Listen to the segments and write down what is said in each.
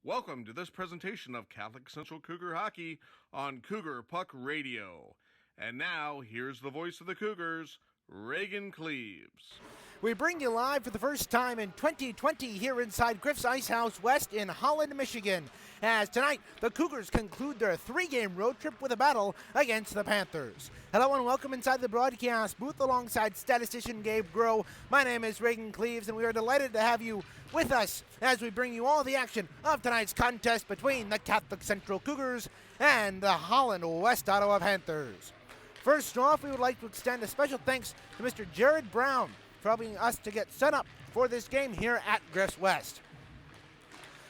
Welcome to this presentation of Catholic Central Cougar Hockey on Cougar Puck Radio. And now, here's the voice of the Cougars, Reagan Cleaves. We bring you live for the first time in 2020 here inside Griff's IceHouse West in Holland, Michigan, as tonight the Cougars conclude their three-game road trip with a battle against the Panthers. Hello and welcome inside the broadcast booth alongside statistician Gabe Groh. My name is Reagan Cleaves and we are delighted to have you with us as we bring you all the action of tonight's contest between the Catholic Central Cougars and the Holland West Ottawa Panthers. First off, we would like to extend a special thanks to Mr. Jared Brown for helping us to get set up for this game here at Griff's West.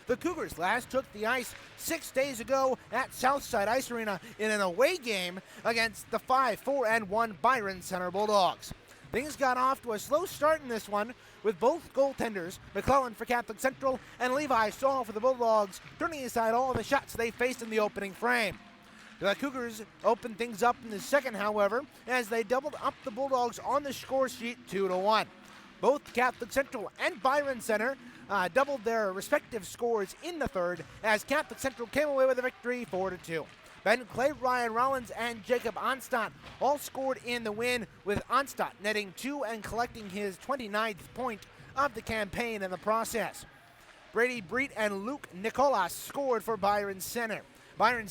The Cougars last took the ice 6 days ago at Southside Ice Arena in an away game against the 5-4-1 Byron Center Bulldogs. Things got off to a slow start in this one, with both goaltenders, McClellan for Catholic Central and Levi Saul for the Bulldogs, turning aside all of the shots they faced in the opening frame. The Cougars opened things up in the second, however, as they doubled up the Bulldogs on the score sheet 2-1. Both Catholic Central and Byron Center doubled their respective scores in the third, as Catholic Central came away with a victory 4-2. Ben Clay, Ryan Rollins, and Jacob Onstadt all scored in the win, with Onstadt netting 2 and collecting his 29th point of the campaign in the process. Brady Breet and Luke Nicolas scored for Byron Center. Ryan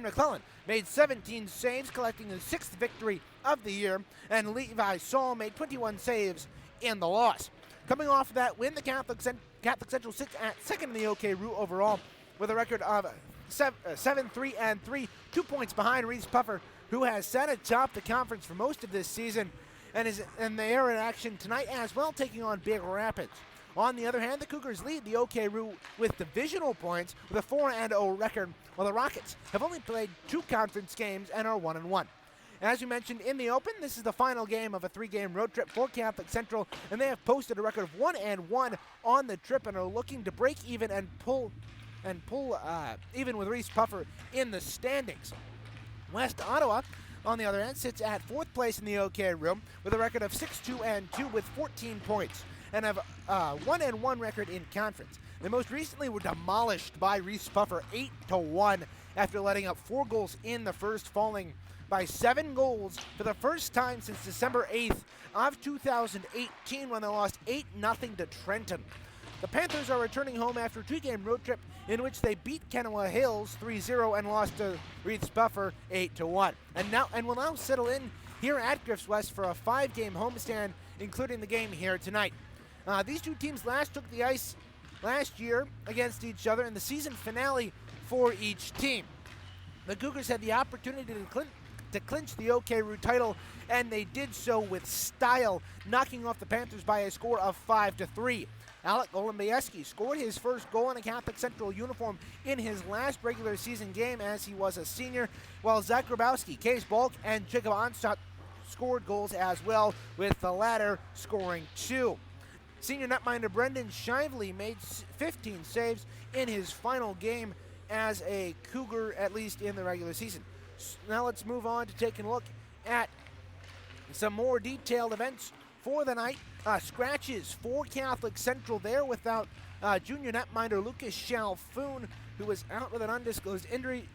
McClellan made 17 saves, collecting his 6th victory of the year, and Levi Saul made 21 saves in the loss. Coming off of that win, the Catholic Central sits at second in the OK Route overall with a record of 7-3-3, 2 points behind Reese Puffer, who has sat atop the conference for most of this season, and they are in action tonight as well, taking on Big Rapids. On the other hand, the Cougars lead the OK Route with divisional points with a 4-0 record, while the Rockets have only played 2 conference games and are 1-1. As we mentioned in the open, this is the final game of a 3-game road trip for Catholic Central, and they have posted a record of 1-1 on the trip and are looking to break even and pull even with Reese Puffer in the standings. West Ottawa, on the other hand, sits at 4th place in the OK Room with a record of 6-2-2 with 14 points and have a 1-1 record in conference. They most recently were demolished by Reese Puffer 8-1 after letting up 4 goals in the first, falling by 7 goals for the first time since December 8th of 2018 when they lost 8-0 to Trenton. The Panthers are returning home after a 2-game road trip in which they beat Kennewa Hills 3-0 and lost to Reese Puffer 8-1. And will now settle in here at Griff's West for a 5-game homestand, including the game here tonight. These two teams last took the ice last year against each other in the season finale for each team. The Cougars had the opportunity to clinch the OK Route title, and they did so with style, knocking off the Panthers by a score of 5-3. Alec Golombieski scored his first goal in a Catholic Central uniform in his last regular season game as he was a senior, while Zach Grabowski, Case Balk, and Jacob Onstadt scored goals as well, with the latter scoring 2. Senior netminder Brendan Shively made 15 saves in his final game as a Cougar, at least in the regular season. Now let's move on to take a look at some more detailed events for the night. Scratches for Catholic Central there without junior netminder Lucas Chalfoun, who was out with an undisclosed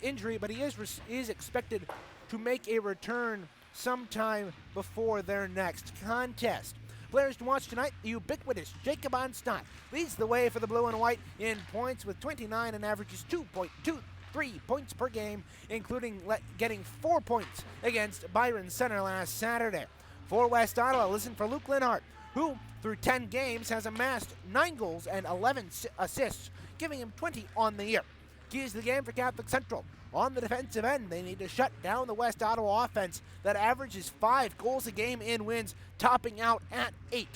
injury, but he is expected to make a return sometime before their next contest. Players to watch tonight, the ubiquitous Jacob Onstadt leads the way for the blue and white in points with 29 and averages 2.23 points per game, including getting 4 points against Byron Center last Saturday. For West Ottawa, listen for Luke Linhart, who through 10 games has amassed 9 goals and 11 assists, giving him 20 on the year. Keys to the game for Catholic Central. On the defensive end, they need to shut down the West Ottawa offense that averages 5 goals a game in wins, topping out at 8.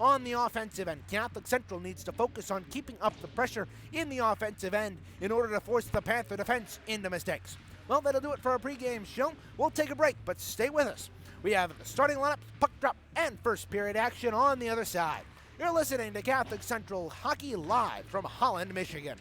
On the offensive end, Catholic Central needs to focus on keeping up the pressure in the offensive end in order to force the Panther defense into mistakes. Well, that'll do it for our pregame show. We'll take a break, but stay with us. We have the starting lineup, puck drop, and first period action on the other side. You're listening to Catholic Central Hockey live from Holland, Michigan.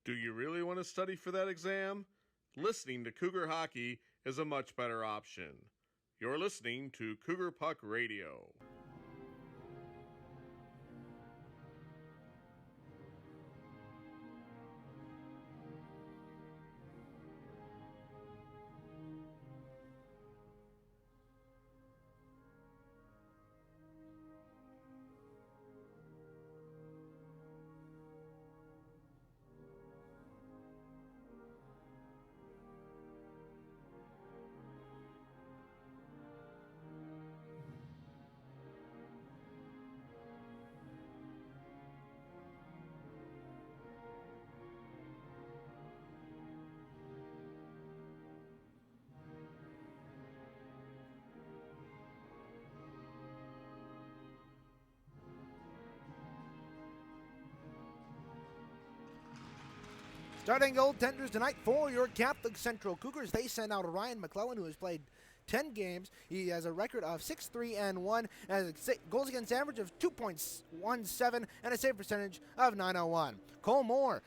Do you really want to study for that exam? Listening to Cougar Hockey is a much better option. You're listening to Cougar Puck Radio. Starting goaltenders tonight for your Catholic Central Cougars. They send out Ryan McClellan, who has played 10 games. He has a record of 6-3-1, has a goals against average of 2.17, and a save percentage of .901. Cole Moore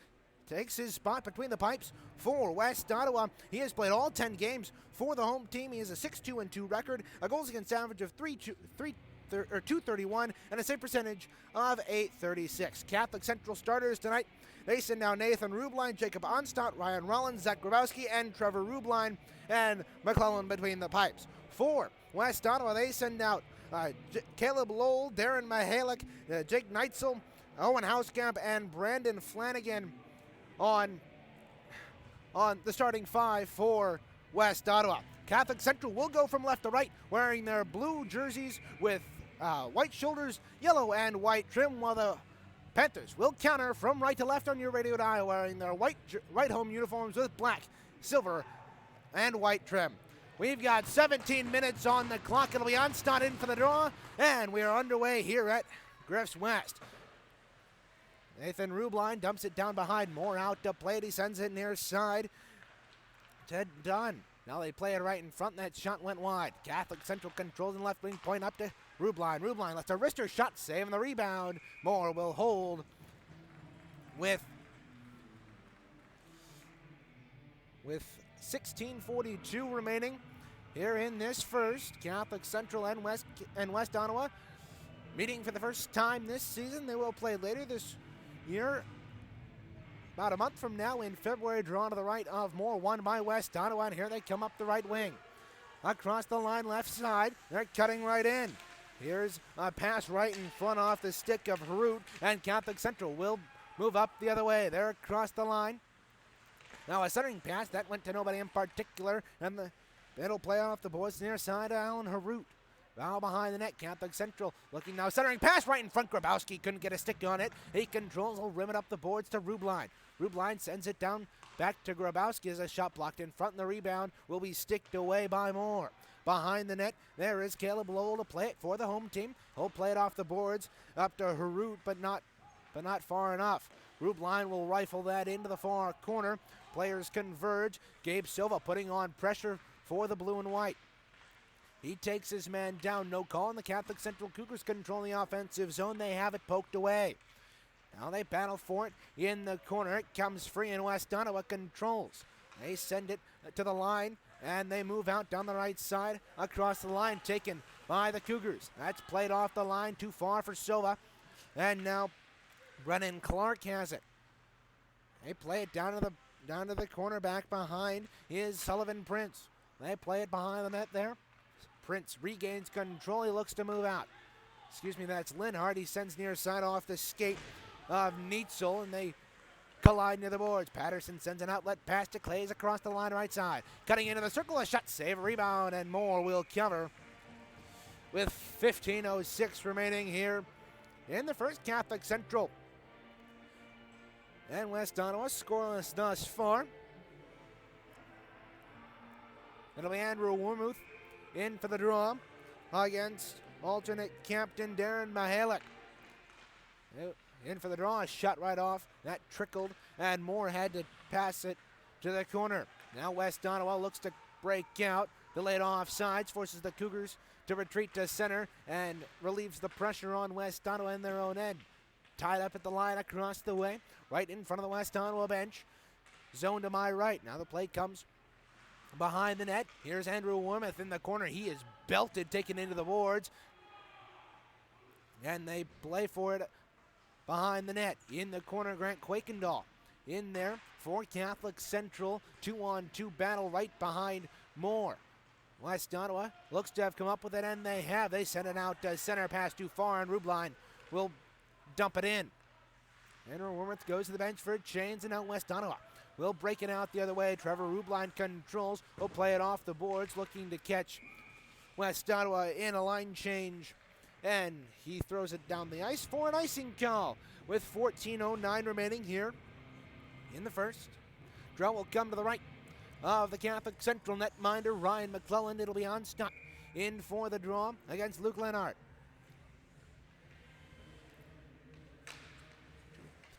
takes his spot between the pipes for West Ottawa. He has played all 10 games for the home team. He has a 6-2-2 record, a goals against average of 231, and a save percentage of .836. Catholic Central starters tonight. They send down Nathan Rubline, Jacob Onstadt, Ryan Rollins, Zach Grabowski, and Trevor Rubline, and McClellan between the pipes. For West Ottawa, they send out Caleb Lowell, Darren Mihalik, Jake Neitzel, Owen Hauskamp, and Brandon Flanagan on the starting five for West Ottawa. Catholic Central will go from left to right, wearing their blue jerseys with white shoulders, yellow and white trim, while the Panthers will counter from right to left on your radio dial, wearing their white home uniforms with black, silver, and white trim. We've got 17 minutes on the clock. It'll be Onstadt in for the draw, and we are underway here at Griff's West. Nathan Rubline dumps it down behind. Moore out to play it. He sends it near side. Ted Dunn. Now they play it right in front. That shot went wide. Catholic Central controls in left wing, point up to Rubline. Rubline lets a wrister shot, saving the rebound. Moore will hold with 16:42 remaining here in this first. Catholic Central and West Ottawa meeting for the first time this season. They will play later this year, about a month from now in February. Drawn to the right of Moore, won by West Ottawa, and here they come up the right wing. Across the line, left side, they're cutting right in. Here's a pass right in front off the stick of Harut, and Catholic Central will move up the other way. They're across the line. Now a centering pass, that went to nobody in particular, and it'll play off the boards near side of Alan Harut. Foul behind the net. Catholic Central looking now. Centering pass right in front. Grabowski couldn't get a stick on it. He controls, will rim it up the boards to Rubline. Rubline sends it down back to Grabowski as a shot blocked in front, and the rebound will be sticked away by Moore. Behind the net, there is Caleb Lowell to play it for the home team. He'll play it off the boards up to Harut, but not far enough. Rubline will rifle that into the far corner. Players converge. Gabe Silva putting on pressure for the blue and white. He takes his man down. No call, and the Catholic Central Cougars control the offensive zone. They have it poked away. Now they battle for it in the corner. It comes free, and West Ottawa controls. They send it to the line, and they move out down the right side across the line, taken by the Cougars. That's played off the line, too far for Silva. And now Brennan Clark has it. They play it down to the corner back behind is Sullivan Prince. They play it behind the net there. Prince regains control. He looks to move out. That's Linhart. He sends near side off the skate of Neitzel, and they collide near the boards. Patterson sends an outlet pass to Clays across the line right side. Cutting into the circle, a shot, save, rebound, and Moore will cover with 15:06 remaining here in the first. Catholic Central and West Ottawa scoreless thus far. It'll be Andrew Wormuth in for the draw against alternate captain Darren Mihalik. In for the draw, a shot right off. That trickled, and Moore had to pass it to the corner. Now West Ottawa looks to break out. Delayed offsides forces the Cougars to retreat to center and relieves the pressure on West Ottawa in their own end. tied up at the line across the way, right in front of the West Ottawa bench. Zone to my right. Now the play comes behind the net. Here's Andrew Wormuth in the corner. He is belted, taken into the boards. And they play for it behind the net. In the corner, Grant Quakendahl in there for Catholic Central. 2-on-2 battle right behind Moore. West Ottawa looks to have come up with it, and they have. They send it out to center, pass too far, and Rubline will dump it in. Andrew Wormuth goes to the bench for Chains, and now West Ottawa will break it out the other way. Trevor Rubline controls. Will play it off the boards, looking to catch West Ottawa in a line change. And he throws it down the ice for an icing call with 14:09 remaining here in the first. Draw will come to the right of the Catholic Central netminder, Ryan McClelland. It'll be Onstadt in for the draw against Luke Lennart.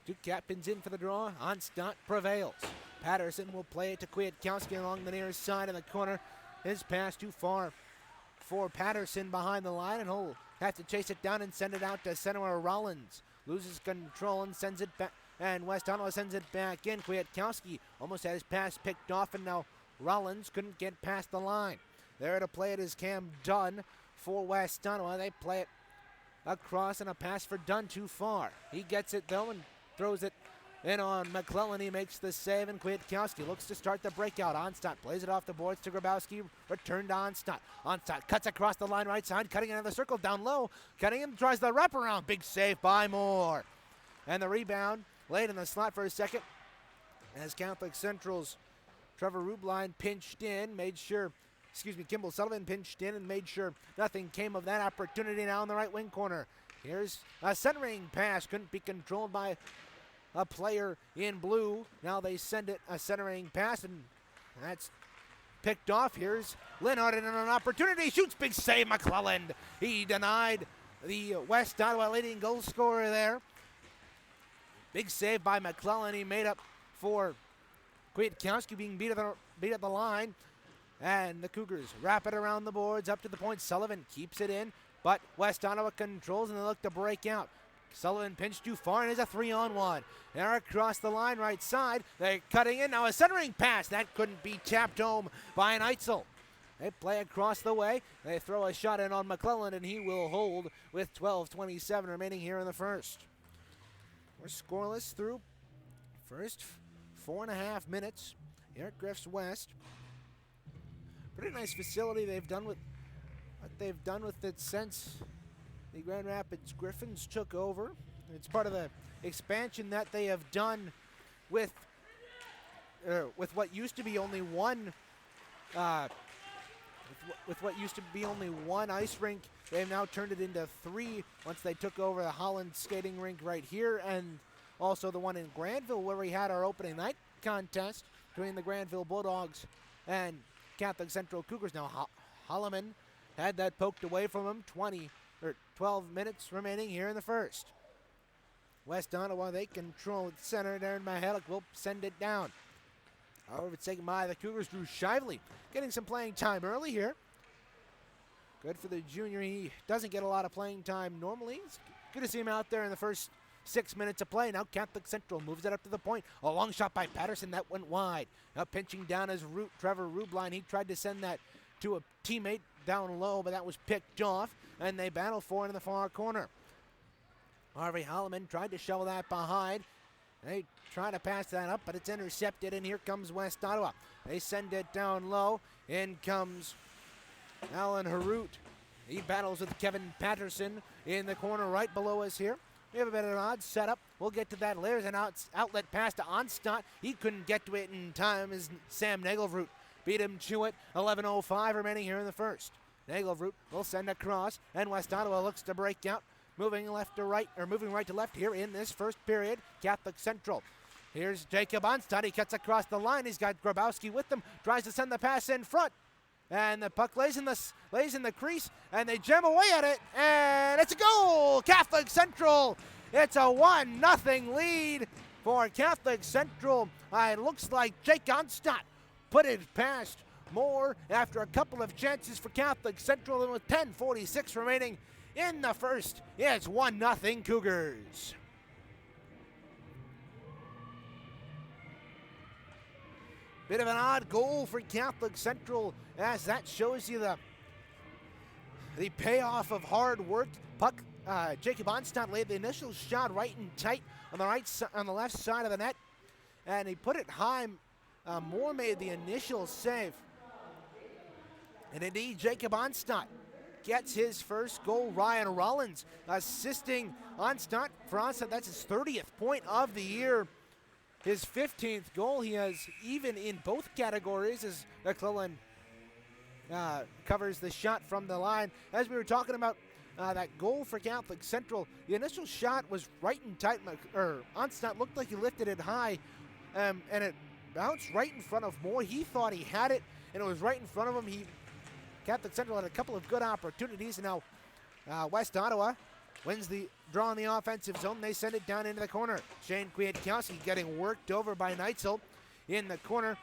Two captains in for the draw. Onstadt prevails. Patterson will play it to Kwiatkowski along the near side of the corner. His pass too far for Patterson behind the line, and he'll have to chase it down and send it out to center where Rollins loses control and sends it back. And West Ottawa sends it back in. Kwiatkowski almost had his pass picked off, and now Rollins couldn't get past the line. There to play it is Cam Dunn for West Ottawa. They play it across, and a pass for Dunn too far. He gets it though and throws it in on McClellan. He makes the save, and Kwiatkowski looks to start the breakout. Onstadt plays it off the boards to Grabowski. Return to Onstadt. Onstadt cuts across the line right side, cutting into the circle down low. Cunningham tries the wraparound. Big save by Moore. And the rebound laid in the slot for a second as Catholic Central's Trevor Rubline pinched in, Kimball Sullivan pinched in and made sure nothing came of that opportunity. Now in the right wing corner. Here's a centering pass. Couldn't be controlled by a player in blue. Now they send it a centering pass, and that's picked off. Here's Lennart in an opportunity. Shoots, big save, McClelland. He denied the West Ottawa leading goal scorer there. Big save by McClellan. He made up for Kwiatkowski being beat at the line. And the Cougars wrap it around the boards up to the point. Sullivan keeps it in, but West Ottawa controls, and they look to break out. Sullivan pinched too far, and is a 3-on-1. They're across the line right side. They're cutting in. Now a centering pass. That couldn't be tapped home by an Eitzel. They play across the way. They throw a shot in on McClellan, and he will hold with 12:27 remaining here in the first. We're scoreless through first 4.5 minutes here at Griff's West. Pretty nice facility they've done with it since the Grand Rapids Griffins took over. It's part of the expansion that they have done with what used to be only one ice rink. They've now turned it into 3 once they took over the Holland skating rink right here, and also the one in Granville where we had our opening night contest between the Granville Bulldogs and Catholic Central Cougars. Now Holloman had that poked away from him. 12 minutes remaining here in the first. West Ottawa, they control it center. Darren Mihalik will send it down. However, it's taken by the Cougars. Drew Shively getting some playing time early here. Good for the junior. He doesn't get a lot of playing time normally. It's good to see him out there in the first 6 minutes of play. Now Catholic Central moves it up to the point. A long shot by Patterson. That went wide. Now pinching down his Trevor Rubline. He tried to send that to a teammate down low, but that was picked off, and they battle for it in the far corner. Harvey Holloman tried to shovel that behind. They try to pass that up, but it's intercepted, and here comes West Ottawa. They send it down low. In comes Alan Harut. He battles with Kevin Patterson in the corner right below us here. We have a bit of an odd setup. We'll get to that later. There's an outlet pass to Onstadt. He couldn't get to it in time as Sam Nagelroot beat him to it. 11:05 remaining here in the first. Nagelroot will send across, and West Ottawa looks to break out. Moving right to left here in this first period. Catholic Central. Here's Jacob Onstadt. He cuts across the line. He's got Grabowski with him. Tries to send the pass in front. And the puck lays in the crease, and they jam away at it, and it's a goal! Catholic Central! It's a 1-0 lead for Catholic Central. It looks like Jake Onstadt put it past Moore after a couple of chances for Catholic Central, and with 10:46 remaining in the first, it's 1-0 Cougars. Bit of an odd goal for Catholic Central, as that shows you the payoff of hard work. Puck, Jacob Onstadt laid the initial shot right and tight on the left side of the net, and he put it high. Moore made the initial save, and indeed Jacob Onstadt gets his first goal. Ryan Rollins assisting Onstadt. For Onstadt, that's his 30th point of the year. His 15th goal. He has even in both categories as McClellan covers the shot from the line. As we were talking about that goal for Catholic Central, the initial shot was right and tight. Onstadt looked like he lifted it high, and it bounced right in front of Moore. He thought he had it, and it was right in front of him. Catholic Central had a couple of good opportunities, and now West Ottawa wins the draw in the offensive zone. They send it down into the corner. Shane Kwiatkowski getting worked over by Neitzel in the corner.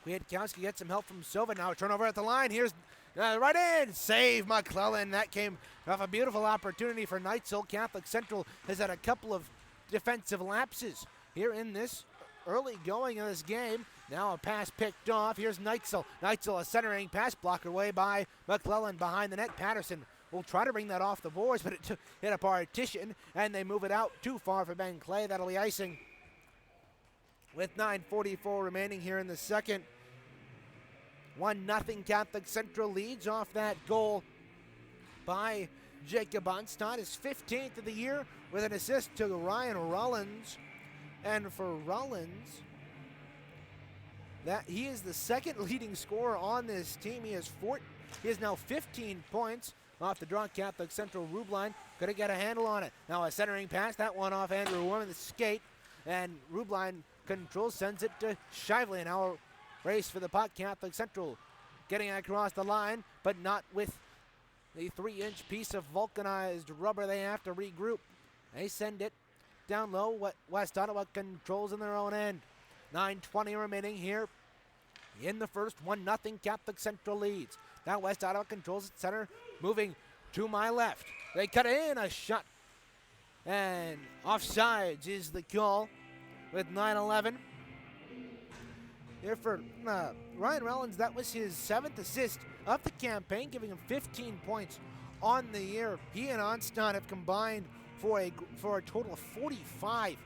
Kwiatkowski gets some help from Silva. Now a turnover at the line. Here's right in. Save McClellan. That came off a beautiful opportunity for Neitzel. Catholic Central has had a couple of defensive lapses here in this early going of this game. Now a pass picked off. Here's Neitzel. Neitzel, a centering pass blocker away by McClellan behind the net. Patterson will try to bring that off the boards, but it hit a partition, and they move it out too far for Ben Clay. That'll be icing with 9:44 remaining here in the second. 1-0 Catholic Central leads off that goal by Jacob Onstadt, his 15th of the year, with an assist to Ryan Rollins. And for Rollins, that he is the second leading scorer on this team. He has now 15 points off the draw. Catholic Central Rubline couldn't get a handle on it. Now a centering pass, that one off Andrew Warren's skate, and Rubline controls, sends it to Shively. Now a race for the puck. Catholic Central getting across the line, but not with the 3-inch piece of vulcanized rubber. They have to regroup. They send it down low. What West Ottawa controls in their own end. 9:20 remaining here in the first. 1-0 Catholic Central leads. Now West Ottawa controls at center, moving to my left. They cut in a shot, and offsides is the call with 9:11. Here for Ryan Rollins, that was his 7th assist of the campaign, giving him 15 points on the year. He and Onstadt have combined for a total of 45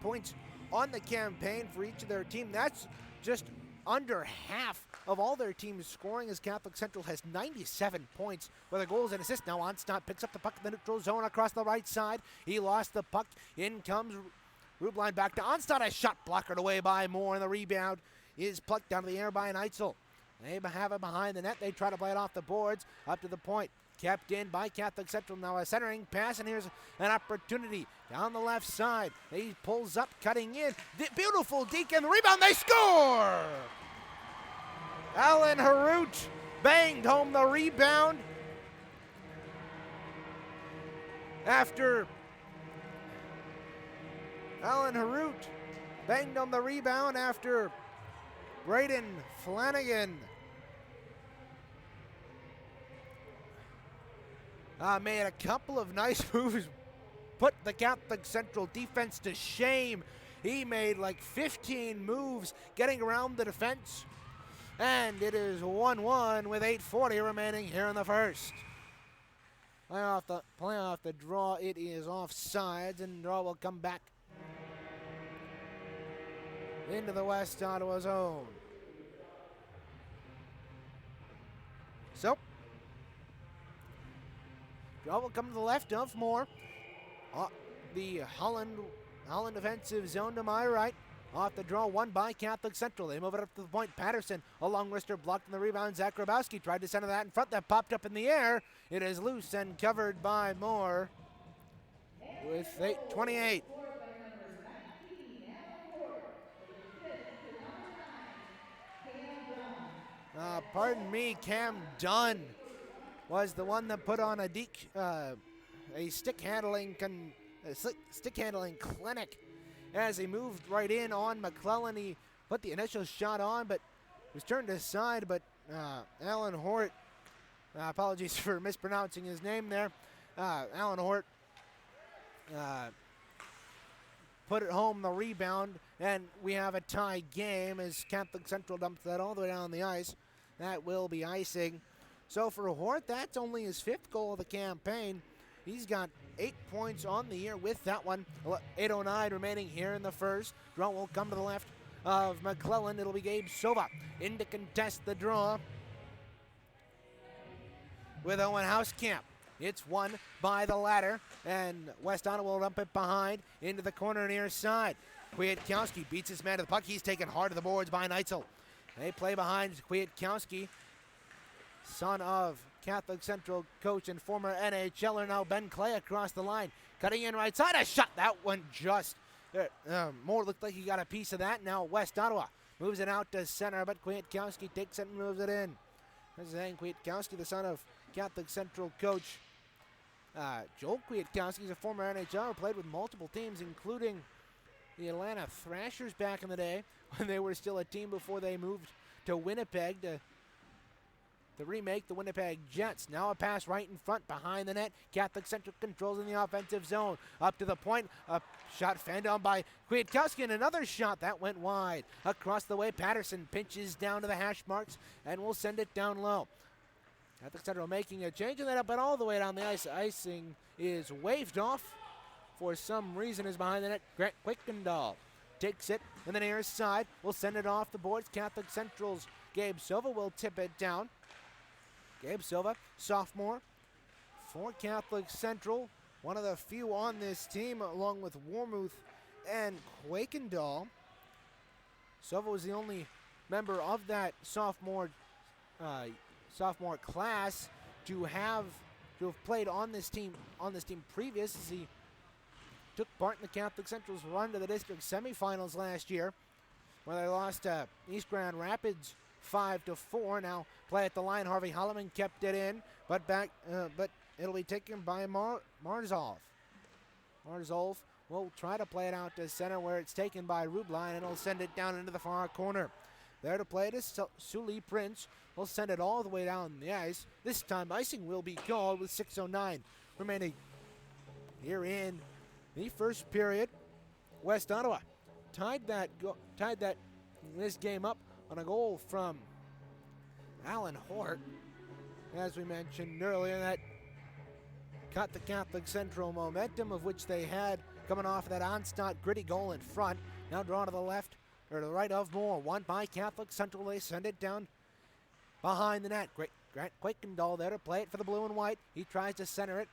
points on the campaign for each of their team. That's just under half of all their teams scoring, as Catholic Central has 97 points with the goals and assists. Now Onstadt picks up the puck in the neutral zone across the right side. He lost the puck. In comes Rubline back to Onstadt. A shot blockered away by Moore, and the rebound is plucked down to the air by Neitzel. They have it behind the net. They try to play it off the boards up to the point. Kept in by Catholic Central. Now a centering pass, and here's an opportunity down the left side. He pulls up, cutting in. Beautiful deke, and the rebound. They score! Alan Harut banged home the rebound after Braden Flanagan made a couple of nice moves, put the Catholic Central defense to shame. He made like 15 moves getting around the defense, and it is 1-1 with 8:40 remaining here in the first. Play off the draw. It is offsides, and draw will come back into the West Ottawa zone. So, draw will come to the left of Moore. The Holland defensive zone to my right. Off the draw, won by Catholic Central. They move it up to the point. Patterson, a long wrister, blocked in the rebound. Zach Grabowski tried to center that in front. That popped up in the air. It is loose and covered by Moore with 8:28. Pardon me, Cam Dunn was the one that put on a stick handling clinic as he moved right in on McClellan. He put the initial shot on, but was turned aside. But Alan Hort, apologies for mispronouncing his name there. Alan Hort put it home the rebound, and we have a tie game as Catholic Central dumps that all the way down the ice. That will be icing. So for Hort, that's only his 5th goal of the campaign. He's got 8 points on the year with that one. 8:09 remaining here in the first. Draw will come to the left of McClellan. It'll be Gabe Sova in to contest the draw with Owen Housekamp. It's won by the ladder, and West Ottawa will dump it behind into the corner near side. Kwiatkowski beats his man to the puck. He's taken hard to the boards by Neitzel. They play behind Kwiatkowski, son of Catholic Central coach and former NHLer, now Ben Clay across the line. Cutting in right side, a shot. That one just, more looked like he got a piece of that. Now West Ottawa moves it out to center, but Kwiatkowski takes it and moves it in. This is Kwiatkowski, the son of Catholic Central coach Joel Kwiatkowski. Is a former NHLer, played with multiple teams, including the Atlanta Thrashers back in the day when they were still a team before they moved to Winnipeg to remake the Winnipeg Jets. Now a pass right in front behind the net. Catholic Central controls in the offensive zone. Up to the point. A shot fanned on by Kwiatkowski, and another shot that went wide. Across the way, Patterson pinches down to the hash marks and will send it down low. Catholic Central making a change in that up and all the way down the ice. Icing is waved off for some reason is behind the net. Grant Quickendall takes it in the near side. Will send it off the boards. Catholic Central's Gabe Silva will tip it down. Gabe Silva, sophomore for Catholic Central. One of the few on this team along with Warmuth and Quickendall. Silva was the only member of that sophomore class to have played on this team previous, as he took part in the Catholic Central's run to the district semifinals last year, where they lost to East Grand Rapids 5-4. Now play at the line. Harvey Holloman kept it in, but it'll be taken by Marzolf. Marzolf will try to play it out to center, where it's taken by Rubline, and it'll send it down into the far corner. There to play it is Sully Prince. Will send it all the way down the ice. This time icing will be called with 6:09 remaining here in the first period. West Ottawa tied this game up on a goal from Alan Hort, as we mentioned earlier. That cut the Catholic Central momentum, of which they had coming off of that Onstadt gritty goal in front. Now drawn to the left, or to the right of Moore. Won by Catholic Central. They send it down behind the net. Grant Quickendall there to play it for the blue and white. He tries to center it.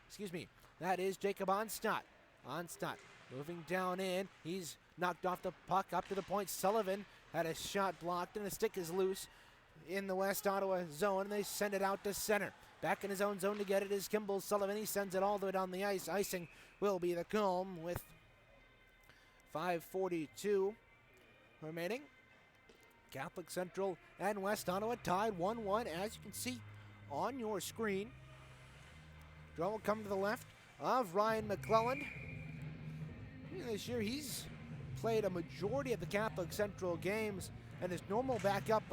That is Jacob Onstadt. Onstadt moving down in. He's knocked off the puck up to the point. Sullivan had a shot blocked, and the stick is loose in the West Ottawa zone, and they send it out to center. Back in his own zone to get it is Kimball Sullivan. He sends it all the way down the ice. Icing will be the calm with 5:42 remaining. Catholic Central and West Ottawa tied 1-1, as you can see on your screen. Draw will come to the left of Ryan McClelland. This year he's played a majority of the Catholic Central games, and his normal backup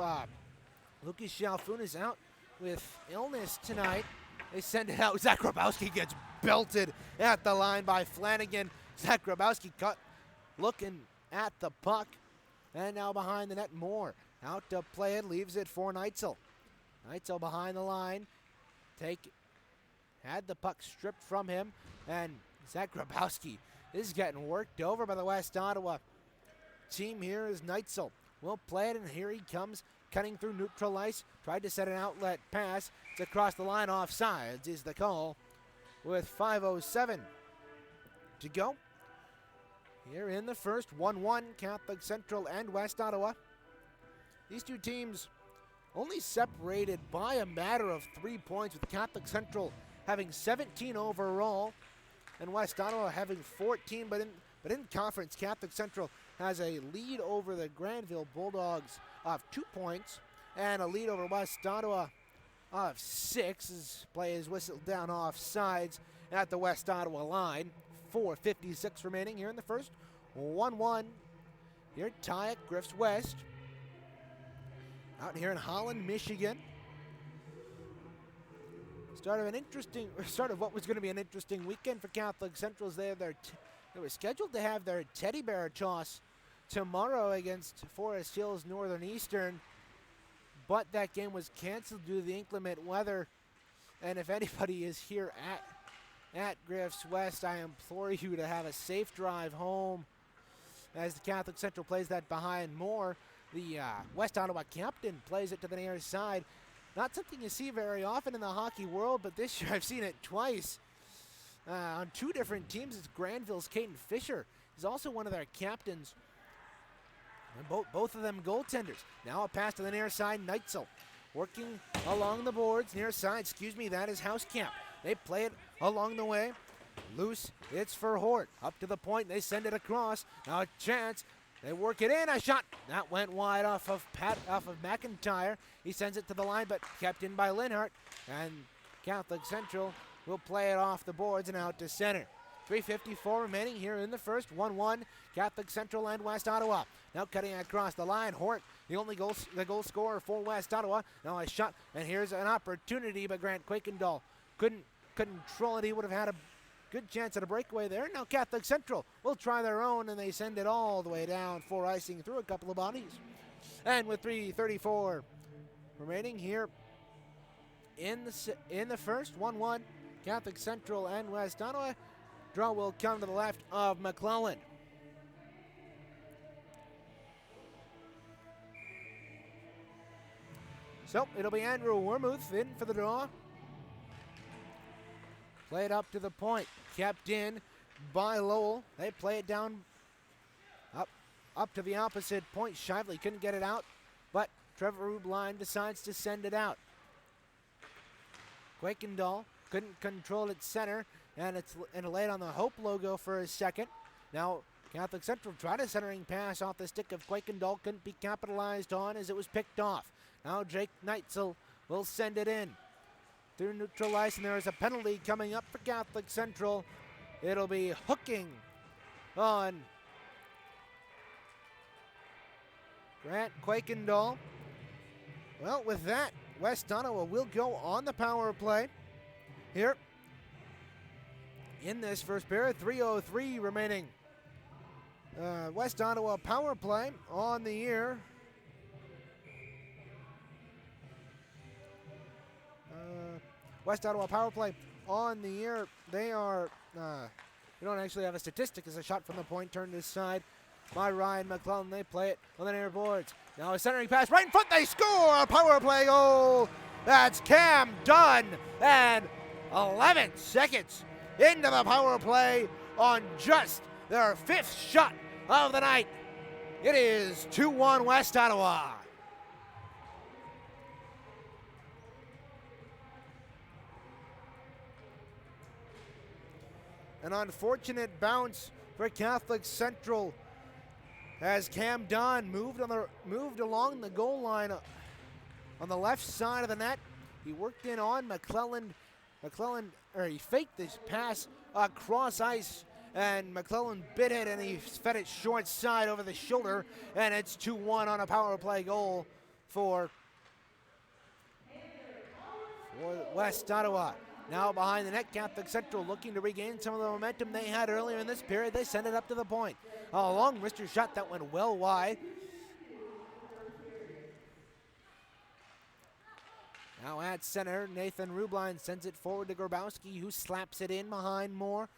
Lucas Shalfoun is out with illness tonight. They send it out. Zach Grabowski gets belted at the line by Flanagan. Zach Grabowski cut looking at the puck. And now behind the net, Moore out to play it, leaves it for Neitzel. Neitzel behind the line. Had the puck stripped from him, and Zach Grabowski is getting worked over by the West Ottawa team here as Neitzel will play it, and here he comes, cutting through neutral ice. Tried to set an outlet pass. It's across the line, offsides is the call with 5:07 to go. Here in the first, 1-1, Catholic Central and West Ottawa. These two teams only separated by a matter of 3 points, with Catholic Central having 17 overall and West Ottawa having 14. But in conference, Catholic Central has a lead over the Granville Bulldogs of 2 points and a lead over West Ottawa of 6. As play is whistled down offsides at the West Ottawa line. 4:56 remaining here in the first. 1-1 here, tie at Griff's West. Out here in Holland, Michigan. Start of what was going to be an interesting weekend for Catholic Central, as they have their They were scheduled to have their teddy bear toss tomorrow against Forest Hills Northern Eastern, but that game was canceled due to the inclement weather. And if anybody is here at Griff's West, I implore you to have a safe drive home as the Catholic Central plays that behind more. The West Ottawa captain plays it to the near side. Not something you see very often in the hockey world, but this year I've seen it twice on two different teams. It's Granville's Caden Fisher. He's also one of their captains. And both of them goaltenders. Now a pass to the near side, Neitzel working along the boards, near side, that is Housecamp. They play it along the way. Loose, it's for Hort. Up to the point, they send it across. Now a chance, they work it in, a shot. That went wide off of McIntyre. He sends it to the line, but kept in by Linhart. And Catholic Central will play it off the boards and out to center. 3:54 remaining here in the first. 1-1, Catholic Central and West Ottawa. Now cutting across the line, Hort, the goal scorer for West Ottawa. Now a shot, and here's an opportunity, but Grant Quakendahl couldn't control it. He would have had a good chance at a breakaway there. Now Catholic Central will try their own, and they send it all the way down for icing through a couple of bodies. And with 3:34 remaining here in the first, 1-1, Catholic Central and West Ottawa. Draw will come to the left of McClellan. So it'll be Andrew Wormuth in for the draw. Play it up to the point. Kept in by Lowell. They play it down up to the opposite point. Shively couldn't get it out, but Trevor Rubline decides to send it out. Quakendahl couldn't control its center, and it's laid on the Hope logo for a second. Now Catholic Central tried a centering pass off the stick of Quakendahl, couldn't be capitalized on as it was picked off. Now Jake Neitzel will send it in through neutral ice, and there is a penalty coming up for Catholic Central. It'll be hooking on Grant Quakendahl. Well, with that, West Ottawa will go on the power play here in this first period. 3:03 remaining. West Ottawa power play on the year. West Ottawa power play on the year. They are, we don't actually have a statistic as a shot from the point turned aside by Ryan McClellan. They play it on the near boards. Now a centering pass right in front. They score a power play goal. That's Cam Dunn. And 11 seconds into the power play on just their fifth shot of the night. It is 2-1 West Ottawa. An unfortunate bounce for Catholic Central as Cam Dunn moved along the goal line on the left side of the net. He worked in on McClellan, he faked this pass across ice, and McClellan bit it, and he fed it short side over the shoulder, and it's 2-1 on a power play goal for West Ottawa. Now behind the net, Catholic Central looking to regain some of the momentum they had earlier in this period. They send it up to the point. A long wrister shot that went well wide. Now at center, Nathan Rubline sends it forward to Grabowski, who slaps it in behind Moore.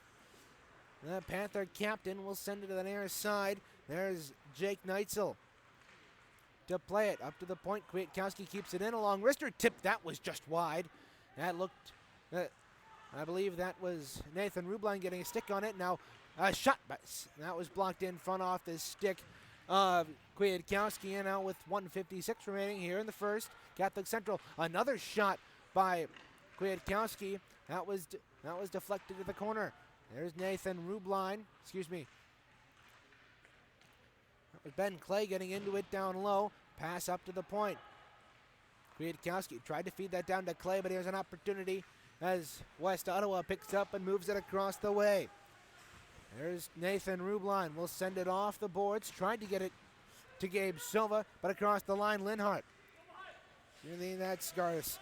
The Panther captain will send it to the near side. There's Jake Neitzel to play it up to the point. Kwiatkowski keeps it in. A long wrister tip. That was just wide. That looked... I believe that was Nathan Rubline getting a stick on it. Now a shot, but that was blocked in front off the stick of Kwiatkowski. And now with 1:56 remaining here in the first, Catholic Central, another shot by Kwiatkowski. That was deflected to the corner. There's Nathan Rubline. Excuse me. That was Ben Clay getting into it down low. Pass up to the point. Kwiatkowski tried to feed that down to Clay, but here's an opportunity as West Ottawa picks up and moves it across the way. There's Nathan Rubline. Will send it off the boards. Tried to get it to Gabe Silva, but across the line, Linhart.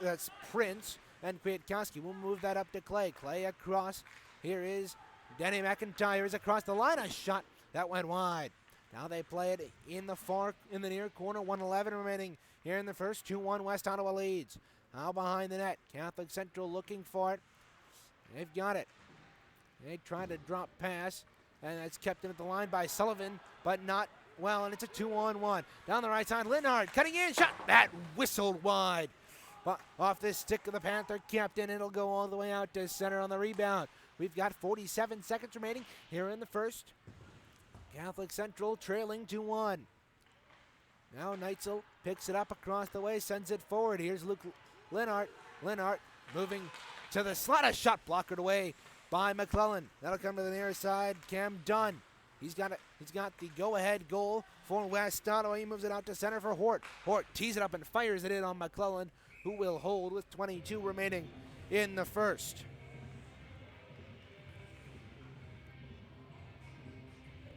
That's Prince, and Kwiatkowski will move that up to Clay. Clay across. Here is Danny McIntyre is across the line. A shot that went wide. Now they play it in the near corner. 1:11 remaining here in the first. 2-1 West Ottawa leads. Now behind the net. Catholic Central looking for it. They've got it. They try to drop pass, and it's kept in at the line by Sullivan, but not well, and it's a 2-on-1. Down the right side, Linhart cutting in, shot, that whistled wide. But off this stick of the Panther captain, it'll go all the way out to center on the rebound. We've got 47 seconds remaining here in the first. Catholic Central trailing 2-1. Now Neitzel picks it up across the way, sends it forward. Here's Luke Linhart. Linhart moving to the slot, a shot blockered away by McClellan. That'll come to the near side. Cam Dunn. He's got the go-ahead goal for West Ottawa. He moves it out to center for Hort. Hort tees it up and fires it in on McClellan, who will hold with 22 remaining in the first.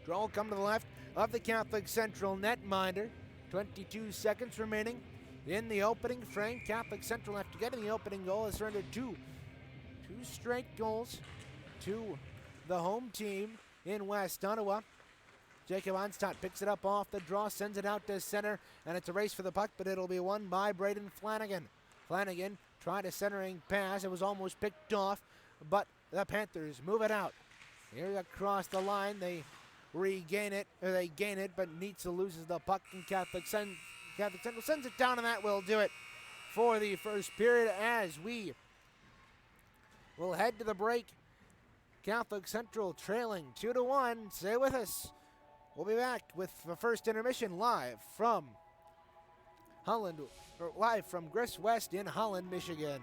Draw will come to the left of the Catholic Central netminder. 22 seconds remaining in the opening frame. Catholic Central, after getting the opening goal, has surrendered two straight goals to the home team in West Ottawa. Jacob Onstadt picks it up off the draw, sends it out to center, and it's a race for the puck, but it'll be won by Braden Flanagan. Flanagan tried a centering pass. It was almost picked off, but the Panthers move it out. Here across the line, they gain it, but Neitzel loses the puck, and Catholic Central sends it down, and that will do it for the first period as we will head to the break. Catholic Central trailing 2-1. Stay with us. We'll be back with the first intermission live from Holland, or live from Griff West in Holland, Michigan.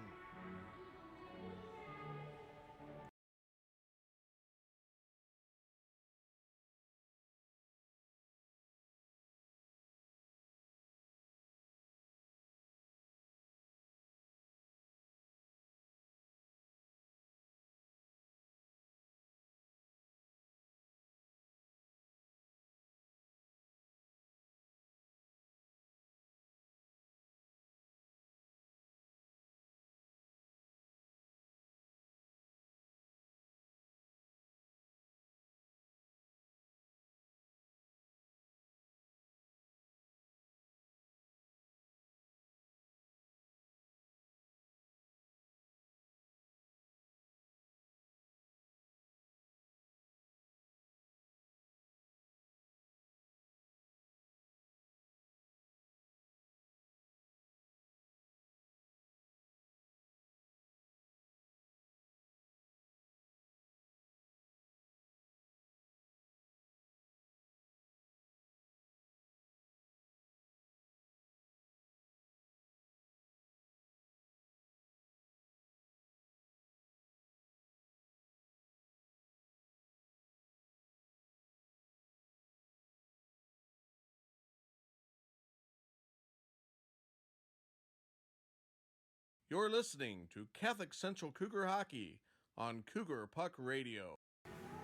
You're listening to Catholic Central Cougar Hockey on Cougar Puck Radio.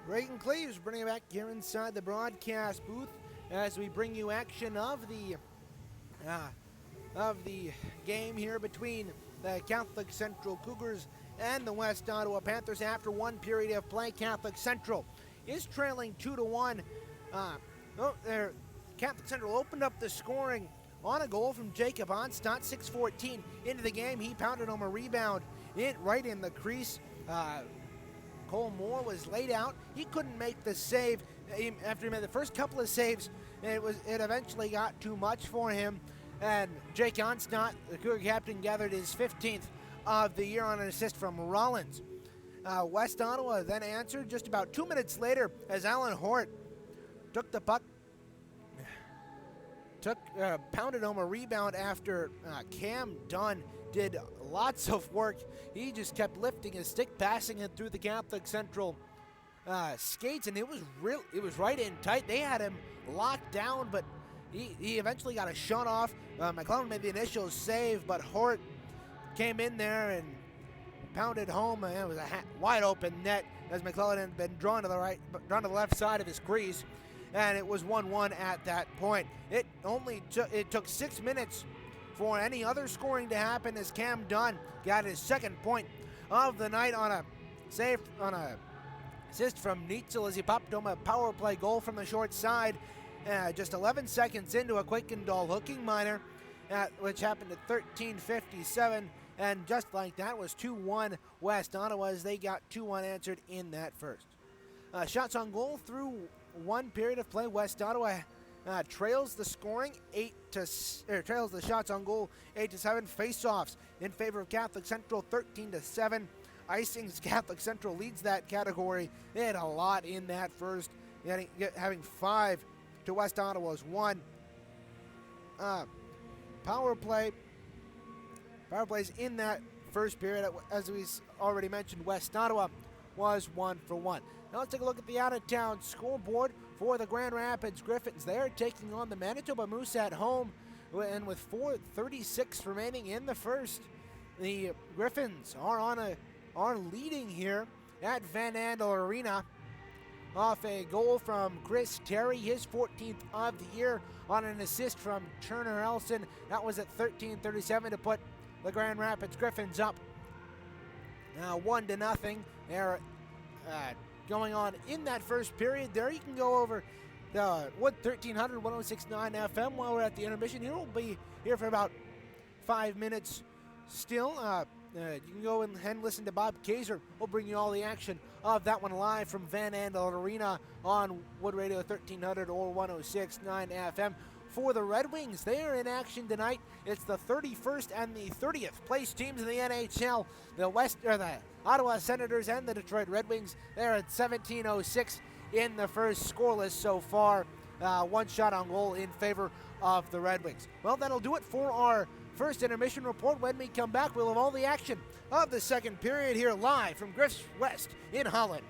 Reagan Cleaves bringing it back here inside the broadcast booth as we bring you action of the game here between the Catholic Central Cougars and the West Ottawa Panthers. After one period of play, Catholic Central is trailing 2-1. Catholic Central opened up the scoring on a goal from Jacob Onstadt, 6:14 into the game. He pounded home a rebound right in the crease. Cole Moore was laid out. He couldn't make the save. After he made the first couple of saves, it eventually got too much for him. And Jake Onstadt, the Cougar captain, gathered his 15th of the year on an assist from Rollins. West Ottawa then answered just about 2 minutes later as Alan Hort took the puck, pounded home a rebound after Cam Dunn did lots of work. He just kept lifting his stick, passing it through the Catholic Central skates, and it was right in tight. They had him locked down, but he eventually got a shot off. McClellan made the initial save, but Hort came in there and pounded home. And it was a wide open net as McClellan had been drawn to the left side of his crease. And it was 1-1 at that point. It took 6 minutes for any other scoring to happen as Cam Dunn got his second point of the night on a assist from Neitzel as he popped home a power play goal from the short side. Just 11 seconds into a Quickendall hooking minor, which happened at 13:57. And just like that was 2-1 West Ottawa as they got 2-1 answered in that first. Shots on goal through one period of play. West Ottawa trails the scoring trails the shots on goal 8-7. Face-offs in favor of Catholic Central 13-7. Icings, Catholic Central leads that category. They had a lot in that first, having 5 to West Ottawa's 1. Power plays in that first period, as we already mentioned, West Ottawa was 1 for 1. Now let's take a look at the out-of-town scoreboard for the Grand Rapids Griffins. They're taking on the Manitoba Moose at home, and with 4:36 remaining in the first, the Griffins are leading here at Van Andel Arena off a goal from Chris Terry, his 14th of the year, on an assist from Turner Elson. That was at 13:37 to put the Grand Rapids Griffins up 1-0. They're going on in that first period there. You can go over the 1300 1069 FM while we're at the intermission here. We'll be here for about 5 minutes still. You can go and listen to Bob Kaiser. We'll bring you all the action of that one live from Van Andel Arena on Wood Radio 1300 or 1069 FM. For the Red Wings, they are in action tonight. It's the 31st and the 30th place teams in the NHL. The Ottawa Senators and the Detroit Red Wings. They're at 17:06 in the first, scoreless so far. One shot on goal in favor of the Red Wings. Well, that'll do it for our first intermission report. When we come back, we'll have all the action of the second period here live from Griff's West in Holland.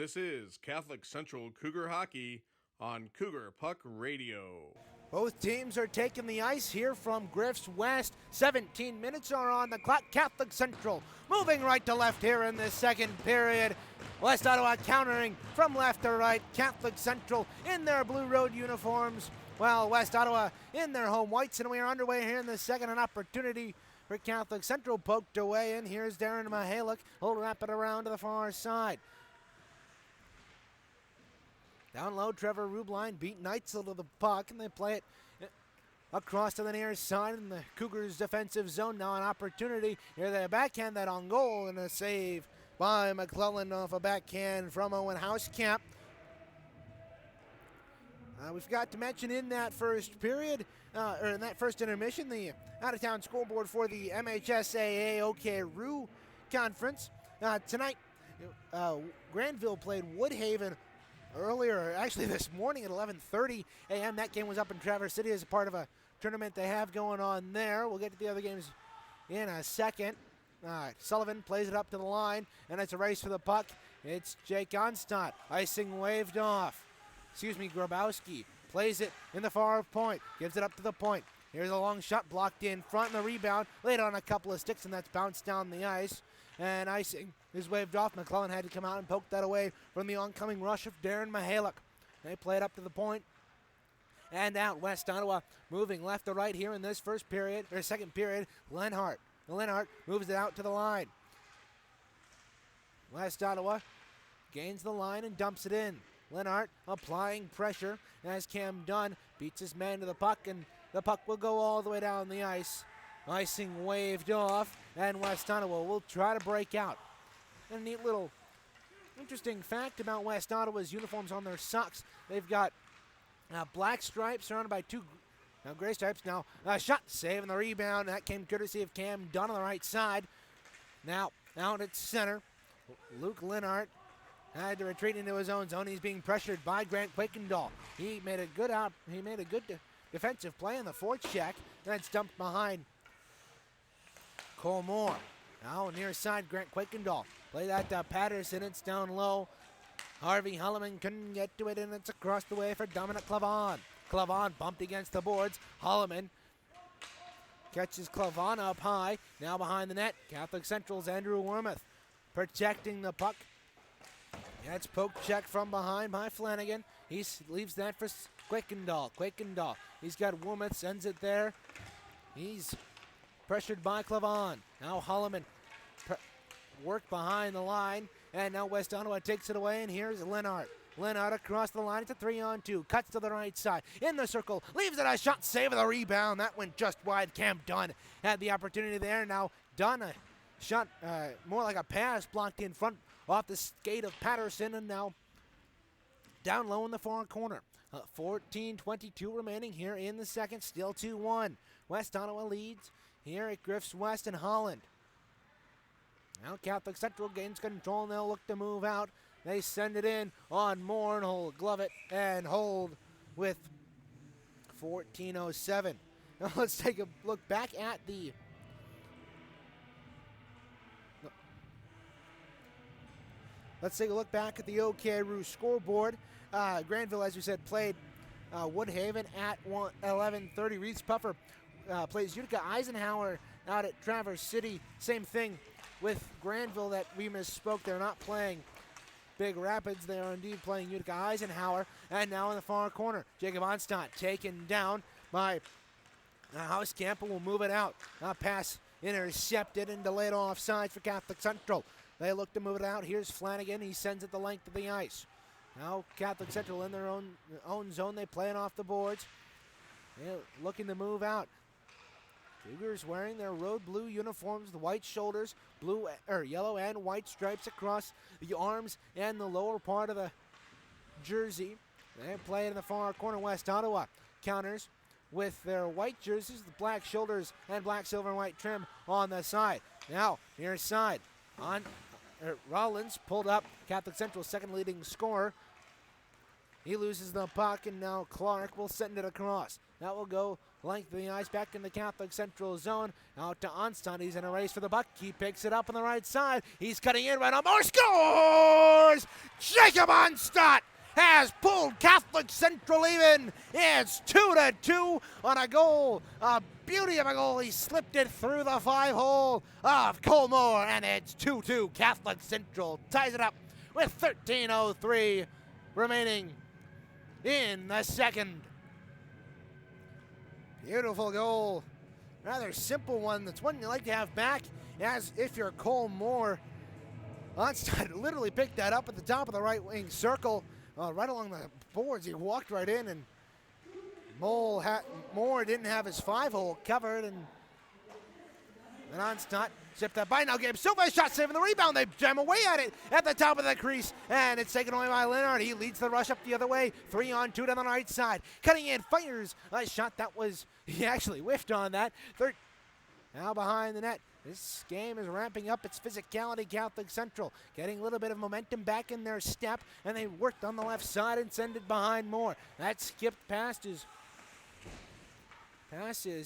This is Catholic Central Cougar Hockey on Cougar Puck Radio. Both teams are taking the ice here from Griff's West. 17 minutes are on the clock. Catholic Central moving right to left here in the second period. West Ottawa countering from left to right. Catholic Central in their blue road uniforms, while West Ottawa in their home whites. And we are underway here in the second. An opportunity for Catholic Central poked away. And here's Darren Mihalik. He'll wrap it around to the far side. Down low, Trevor Rubline beat Neitzel to the puck, and they play it across to the near side in the Cougars' defensive zone. Now an opportunity. Here they backhand that on goal, and a save by McClellan off a backhand from Owen Hauskamp. We forgot to mention in that first period, or in that first intermission, the out-of-town scoreboard for the MHSAA OK-RU Conference. Tonight, Granville played Woodhaven earlier, actually this morning at 11:30 a.m. That game was up in Traverse City as a part of a tournament they have going on there. We'll get to the other games in a second. Sullivan plays it up to the line, and it's a race for the puck. It's Jake Onstadt. Icing waved off. Grabowski plays it in the far point, gives it up to the point. Here's a long shot blocked in front, and the rebound laid on a couple of sticks, and that's bounced down the ice. And icing is waved off. McClellan had to come out and poke that away from the oncoming rush of Darren Mihalik. They play it up to the point and out. West Ottawa moving left to right here in this second period. Lenhart moves it out to the line. West Ottawa gains the line and dumps it in. Lenhart applying pressure as Cam Dunn beats his man to the puck, and the puck will go all the way down the ice. Icing waved off, and West Ottawa will try to break out. And a neat little interesting fact about West Ottawa's uniforms on their socks. They've got black stripes surrounded by two gray stripes. Now, shot save and the rebound. That came courtesy of Cam Dunn on the right side. Now, out at center, Luke Lenhart had to retreat into his own zone. He's being pressured by Grant Quakendahl. He made a good defensive play in the forecheck. Then it's dumped behind Cole Moore. Now near side, Grant Quakendahl. Play that to Patterson. It's down low. Harvey Holloman couldn't get to it, and it's across the way for Dominic Clavon. Clavon bumped against the boards. Holloman catches Clavon up high. Now behind the net, Catholic Central's Andrew Wormuth protecting the puck. That's poke check from behind by Flanagan. He leaves that for Quakendahl. He's got Wormuth, sends it there. He's pressured by Clavon. Now Holloman work behind the line, and now West Ottawa takes it away, and here's Lenhart. Lenhart across the line. It's a 3-on-2. Cuts to the right side. In the circle. Leaves it a shot. Save of the rebound. That went just wide. Cam Dunn had the opportunity there. Now Dunn, a shot more like a pass blocked in front off the skate of Patterson, and now down low in the far corner. 14:22 remaining here in the second. Still 2-1. West Ottawa leads here at Griff's West and Holland. Now Catholic Central gains control, and they'll look to move out. They send it in on Moore, and he'll glove it and hold with 14:07. Now let's take a look back at the OK-RU scoreboard. Granville, as we said, played Woodhaven at 11:30. Reese Puffer plays Utica Eisenhower out at Traverse City. Same thing with Granville that we misspoke. They're not playing Big Rapids. They are indeed playing Utica Eisenhower. And now in the far corner, Jacob Onstadt taken down by Hauskamp, will move it out. Pass intercepted and delayed offside for Catholic Central. They look to move it out. Here's Flanagan. He sends it the length of the ice. Now Catholic Central in their own zone. They play it off the boards. They're looking to move out. Cougars wearing their road blue uniforms, the white shoulders, yellow and white stripes across the arms and the lower part of the jersey. They play in the far corner. West Ottawa counters with their white jerseys, the black shoulders, and black, silver, and white trim on the side. Now, near side, Rollins pulled up, Catholic Central's second leading scorer. He loses the puck, and now Clark will send it across. That will go length of the ice back in the Catholic Central zone. Out to Onstad. He's in a race for the puck. He picks it up on the right side. He's cutting in right on more. Scores! Jacob Onstad has pulled Catholic Central even. It's 2-2 on a goal. A beauty of a goal. He slipped it through the 5-hole of Colmore, and it's 2-2. Catholic Central ties it up with 13:03 remaining in the second. Beautiful goal. Rather simple one. That's one you like to have back, as if you're Cole Moore. Onstad literally picked that up at the top of the right wing circle, right along the boards. He walked right in, and Moore didn't have his 5-hole covered, and Onstad zipped that by. Now Gabe Silva shot saving the rebound. They jam away at it at the top of the crease, and it's taken away by Leonard. He leads the rush up the other way. 3-on-2 down the right side. Cutting in, fires a shot that was, he actually whiffed on that. Now behind the net. This game is ramping up its physicality. Catholic Central getting a little bit of momentum back in their step, and they worked on the left side and send it behind Moore. That skipped past his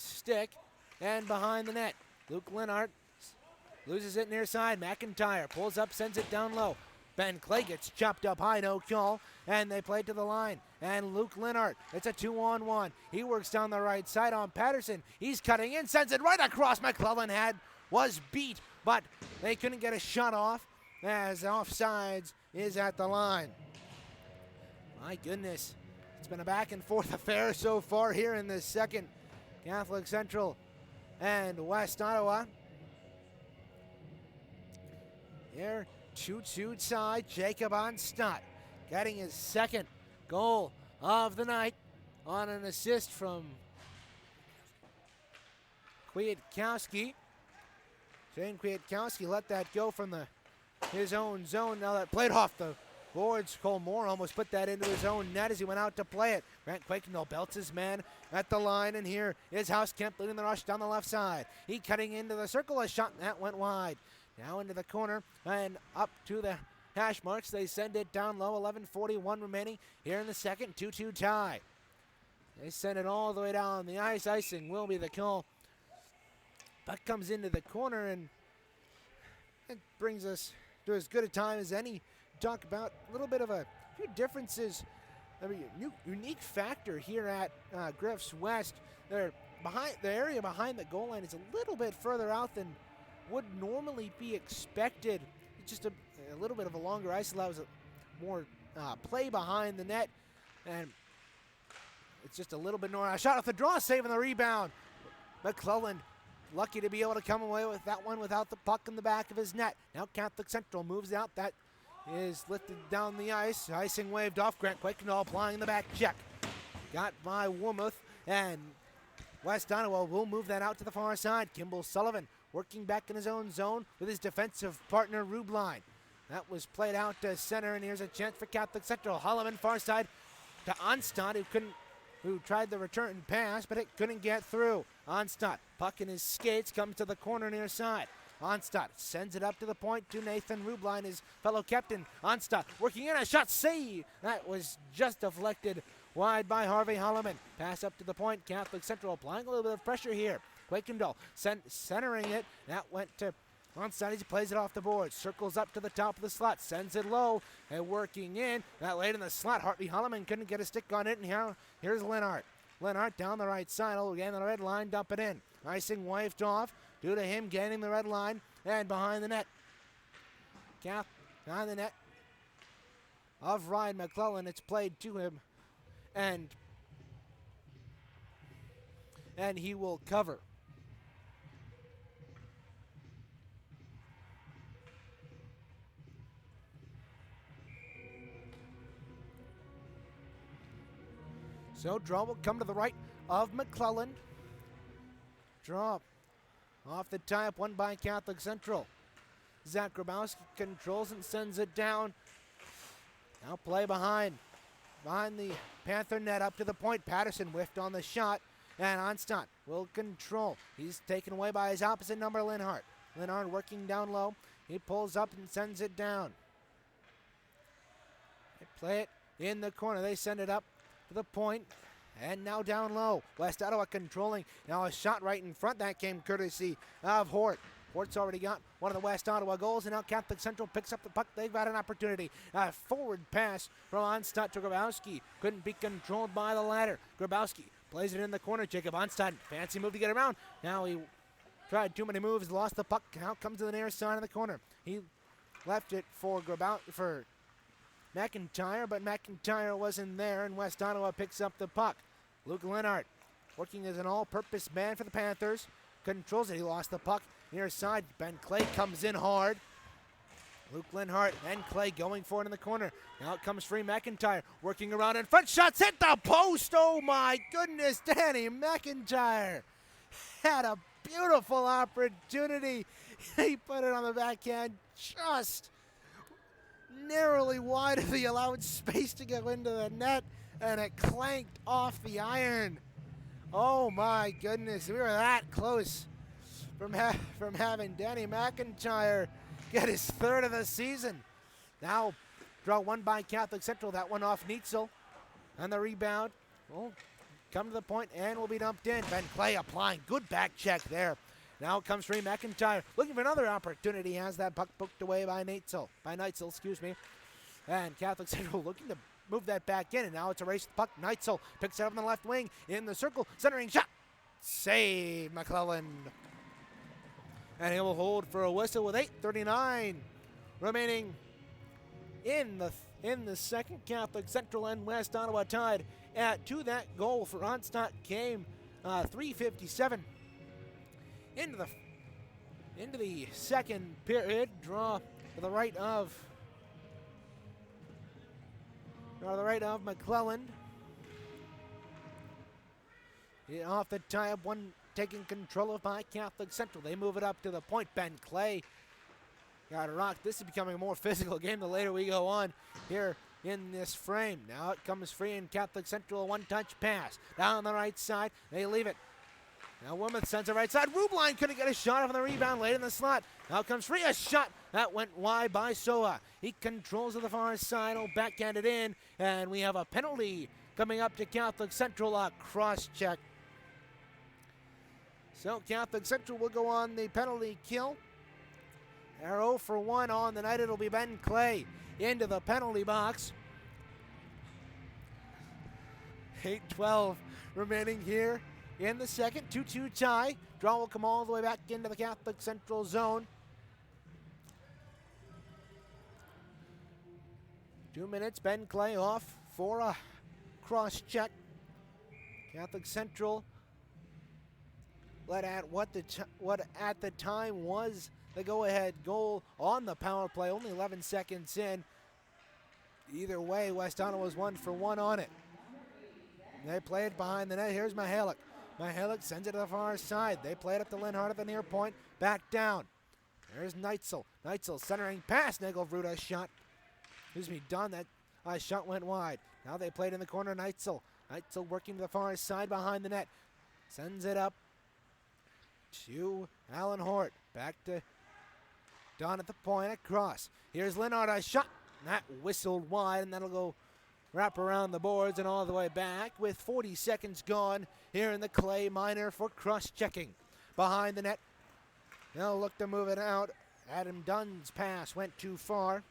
stick and behind the net. Luke Lennart loses it near side. McIntyre pulls up, sends it down low. Ben Clay gets chopped up high, no call, and they play to the line. And Luke Lennart, it's a 2-on-1. He works down the right side on Patterson. He's cutting in, sends it right across. McClellan was beat, but they couldn't get a shot off, as offsides is at the line. My goodness, it's been a back and forth affair so far here in this second. Catholic Central and West Ottawa. Here, 2-2 side. Jacob Onstad getting his second goal of the night on an assist from Kwiatkowski. Shane Kwiatkowski let that go from his own zone. Now that played off the boards. Cole Moore almost put that into his own net as he went out to play it. Grant Quakenall belts his man at the line, and here is Housekemp leading the rush down the left side. He cutting into the circle. A shot, and that went wide. Now into the corner and up to the hash marks. They send it down low. 11:41 remaining here in the second. 2-2 tie. They send it all the way down the ice. Icing will be the call. Puck comes into the corner, and it brings us to as good a time as any. Talk about a little bit of a few differences. I mean, unique factor here at Griff's West. They're behind the area behind the goal line is a little bit further out than would normally be expected. It's just a little bit of a longer ice allows more play behind the net, and it's just a little bit more. Shot off the draw, saving the rebound. McClellan lucky to be able to come away with that one without the puck in the back of his net. Now Catholic Central moves out. That is lifted down the ice. Icing waved off. Grant Quakenall applying the back check. Got by Womuth, and West Ottawa will move that out to the far side. Kimball Sullivan working back in his own zone with his defensive partner Rubline. That was played out to center, and here's a chance for Catholic Central. Holloman far side to Onstad, who tried the return pass, but it couldn't get through. Onstad, puck in his skates, comes to the corner near side. Onstad sends it up to the point to Nathan Rubline, his fellow captain. Onstad working in, a shot save. That was just deflected wide by Harvey Holloman. Pass up to the point. Catholic Central applying a little bit of pressure here. Quakendall centering it. That went to Onstad. He plays it off the board. Circles up to the top of the slot. Sends it low. And working in. That late in the slot. Harvey Holloman couldn't get a stick on it. And here's Lennart. Lennart down the right side. Again, the red line. Dump it in. Icing waved off due to him gaining the red line. And behind the net. Behind the net of Ryan McClellan. It's played to him. And he will cover. So draw will come to the right of McClellan. Draw off the tie-up, one by Catholic Central. Zach Grabowski controls and sends it down. Now play behind the Panther net up to the point. Patterson whiffed on the shot, and Onstad will control. He's taken away by his opposite number, Linhart. Linhart working down low. He pulls up and sends it down. They play it in the corner. They send it up to the point. And now down low. West Ottawa controlling. Now a shot right in front. That came courtesy of Hort. Hort's already got one of the West Ottawa goals, and now Catholic Central picks up the puck. They've got an opportunity. A forward pass from Onstad to Grabowski. Couldn't be controlled by the ladder. Grabowski plays it in the corner. Jacob Onstad, fancy move to get around. Now he tried too many moves, lost the puck. Now comes to the near side of the corner. He left it for McIntyre, but McIntyre wasn't there, and West Ottawa picks up the puck. Luke Lenhart working as an all-purpose man for the Panthers. Controls it. He lost the puck. Near side, Ben Clay comes in hard. Luke Lenhart and Clay going for it in the corner. Now it comes free. McIntyre working around in front. Shots hit the post. Oh my goodness, Danny McIntyre had a beautiful opportunity. He put it on the backhand just narrowly wide of the allowed space to go into the net, and it clanked off the iron. Oh my goodness, we were that close from having Danny McIntyre get his third of the season. Now, draw one by Catholic Central, that one off Neitzel, and the rebound will come to the point and will be dumped in. Ben Clay applying good back check there. Now comes free. McIntyre looking for another opportunity. Has that puck poked away by Neitzel, and Catholic Central looking to move that back in, and now it's a race to the puck. Neitzel picks it up on the left wing in the circle, centering shot. Save McClellan. And he will hold for a whistle with 8:39 remaining in the second. Catholic Central and West Ottawa tied at 2. That goal for Onstad came 3:57 into the second period. Draw to the right of McClellan. Off the tie-up, one taken control of by Catholic Central. They move it up to the point. Ben Clay got rocked. This is becoming a more physical game the later we go on here in this frame. Now it comes free in Catholic Central, a one-touch pass. Down the right side, they leave it. Now Wilmoth sends it right side. Rubline couldn't get a shot off on the rebound late in the slot. Now comes free, a shot that went wide by Soa. He controls to the far side, backhanded in, and we have a penalty coming up to Catholic Central, a cross-check. So Catholic Central will go on the penalty kill. They're 0 for 1 on the night. It'll be Ben Clay into the penalty box. 8:12 remaining here in the second. 2-2 tie. Draw will come all the way back into the Catholic Central zone. 2 minutes. Ben Clay off for a cross check. Catholic Central led at what at the time was the go-ahead goal on the power play. Only 11 seconds in. Either way, West Ottawa was 1 for 1 on it. They play it behind the net. Here's Mihalik. Mihalik sends it to the far side. They play it up to Lenhart at the near point. Back down. There's Neitzel. Neitzel centering pass. Nagelvruda shot. Done. That shot went wide. Now they played in the corner. Neitzel. Neitzel working to the far side behind the net. Sends it up to Alan Hort. Back to Don at the point. Across. Here's Lenhart. A shot. That whistled wide, and that'll go wrap around the boards and all the way back with 40 seconds gone here in the Clay Minor for cross-checking. Behind the net, they'll look to move it out. Adam Dunn's pass went too far.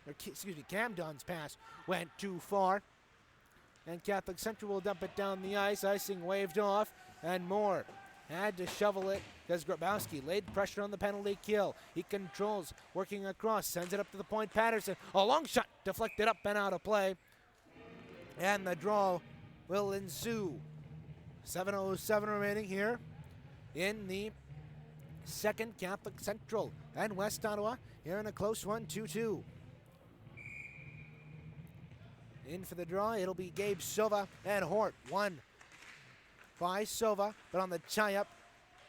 Cam Dunn's pass went too far. And Catholic Central will dump it down the ice. Icing waved off, and Moore had to shovel it because Grabowski laid pressure on the penalty kill. He controls, working across, sends it up to the point. Patterson, a long shot, deflected up and out of play. And the draw will ensue. 7:07 remaining here in the second. Catholic Central and West Ottawa here in a close one, 2-2. In for the draw, it'll be Gabe Silva and Hort. One by Silva, but on the tie-up,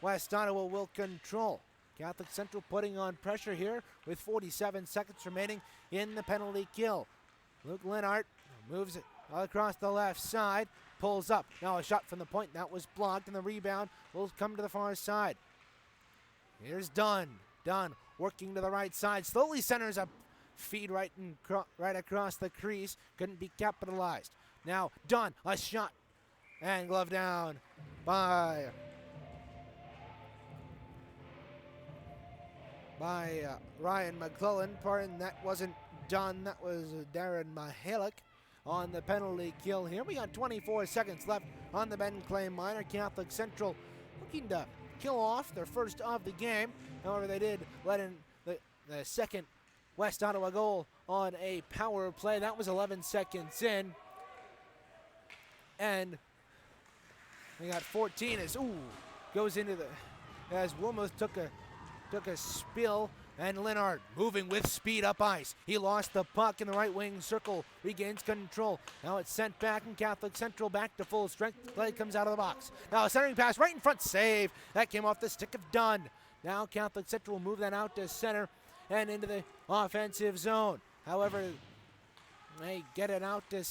West Ottawa will control. Catholic Central putting on pressure here with 47 seconds remaining in the penalty kill. Luke Lenhart moves it across the left side, pulls up. Now a shot from the point that was blocked, and the rebound will come to the far side. Here's Dunn. Dunn working to the right side, slowly centers a feed right across the crease. Couldn't be capitalized. Now Dunn, a shot. And glove down by Ryan McClellan. Pardon, that wasn't Dunn. That was Darren Mihalik on the penalty kill here. We got 24 seconds left on the Ben Clay Minor. Catholic Central looking to kill off their first of the game. However, they did let in the second West Ottawa goal on a power play. That was 11 seconds in. And they got 14 as goes into as Wilmoth took a spill, and Linnard moving with speed up ice. He lost the puck in the right wing circle, regains control. Now it's sent back, and Catholic Central back to full strength. Play comes out of the box. Now a centering pass right in front, save. That came off the stick of Dunn. Now Catholic Central will move that out to center and into the offensive zone. However, they get it out to,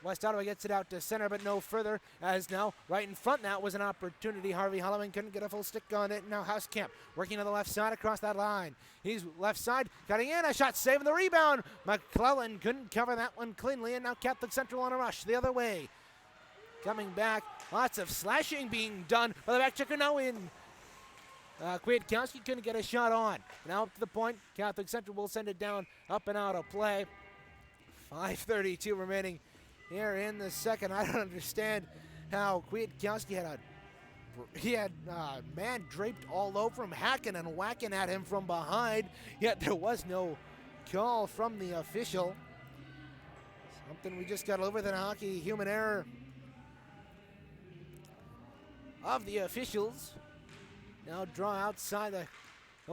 West Ottawa gets it out to center, but no further, as now right in front. That was an opportunity. Harvey Holloman couldn't get a full stick on it. Now Hauskamp working on the left side across that line. He's left side, cutting in, a shot, saving the rebound. McClellan couldn't cover that one cleanly, and now Catholic Central on a rush the other way. Coming back, lots of slashing being done by the back checker now in. Kwiatkowski couldn't get a shot on. Now up to the point, Catholic Central will send it down, up and out of play. 5:32 remaining here in the second. I don't understand how Kwiatkowski had a man draped all over him, hacking and whacking at him from behind, yet there was no call from the official. Something we just got over, the hockey human error of the officials. Now draw outside the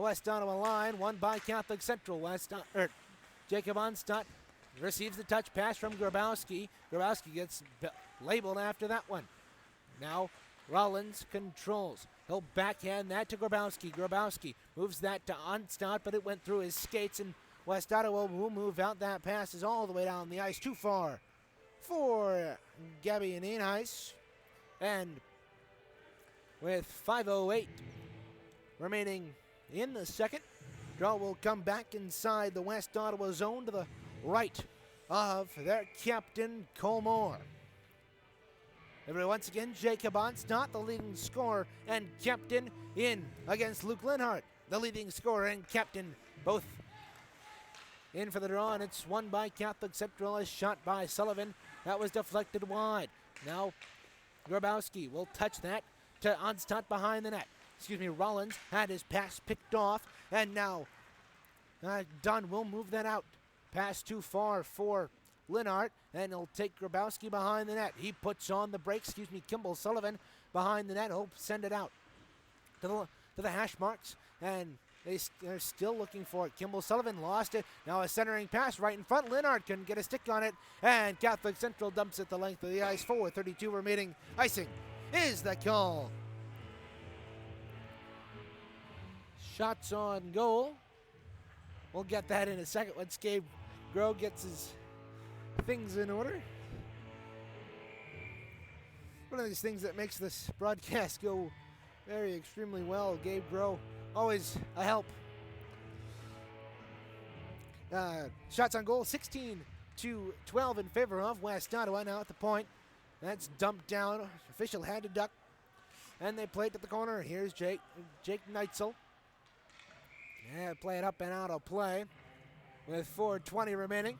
West Ottawa line, won by Catholic Central. Jacob Onstadt receives the touch pass from Grabowski. Grabowski gets labeled after that one. Now Rollins controls. He'll backhand that to Grabowski. Grabowski moves that to Onstadt, but it went through his skates, and West Ottawa will move out. That pass is all the way down the ice, too far for Gabby and Einheis. And with 5:08 remaining in the second, draw will come back inside the West Ottawa zone to the right of their captain, Colmore. Everybody, once again, Jacob Onstadt, the leading scorer and captain, in against Luke Linhart, the leading scorer and captain, both in for the draw, and it's won by Catholic Central. A shot by Sullivan. That was deflected wide. Now Grabowski will touch that to Onstadt behind the net. Rollins had his pass picked off, and now Dunn will move that out. Pass too far for Linnart, and he'll take Grabowski behind the net. He puts on the brakes. Kimball Sullivan behind the net. He'll send it out to the hash marks, and they're still looking for it. Kimball Sullivan lost it. Now a centering pass right in front. Linnart couldn't get a stick on it, and Catholic Central dumps it the length of the ice. 4:32 remaining. Icing is the call. Shots on goal. We'll get that in a second once Gabe Groh gets his things in order. One of these things that makes this broadcast go very extremely well. Gabe Groh, always a help. Shots on goal, 16-12 in favor of West Ottawa. Now at the point, that's dumped down. Official had to duck, and they play it to the corner. Here's Jake Neitzel. Yeah, play it up and out of play with 4:20 remaining.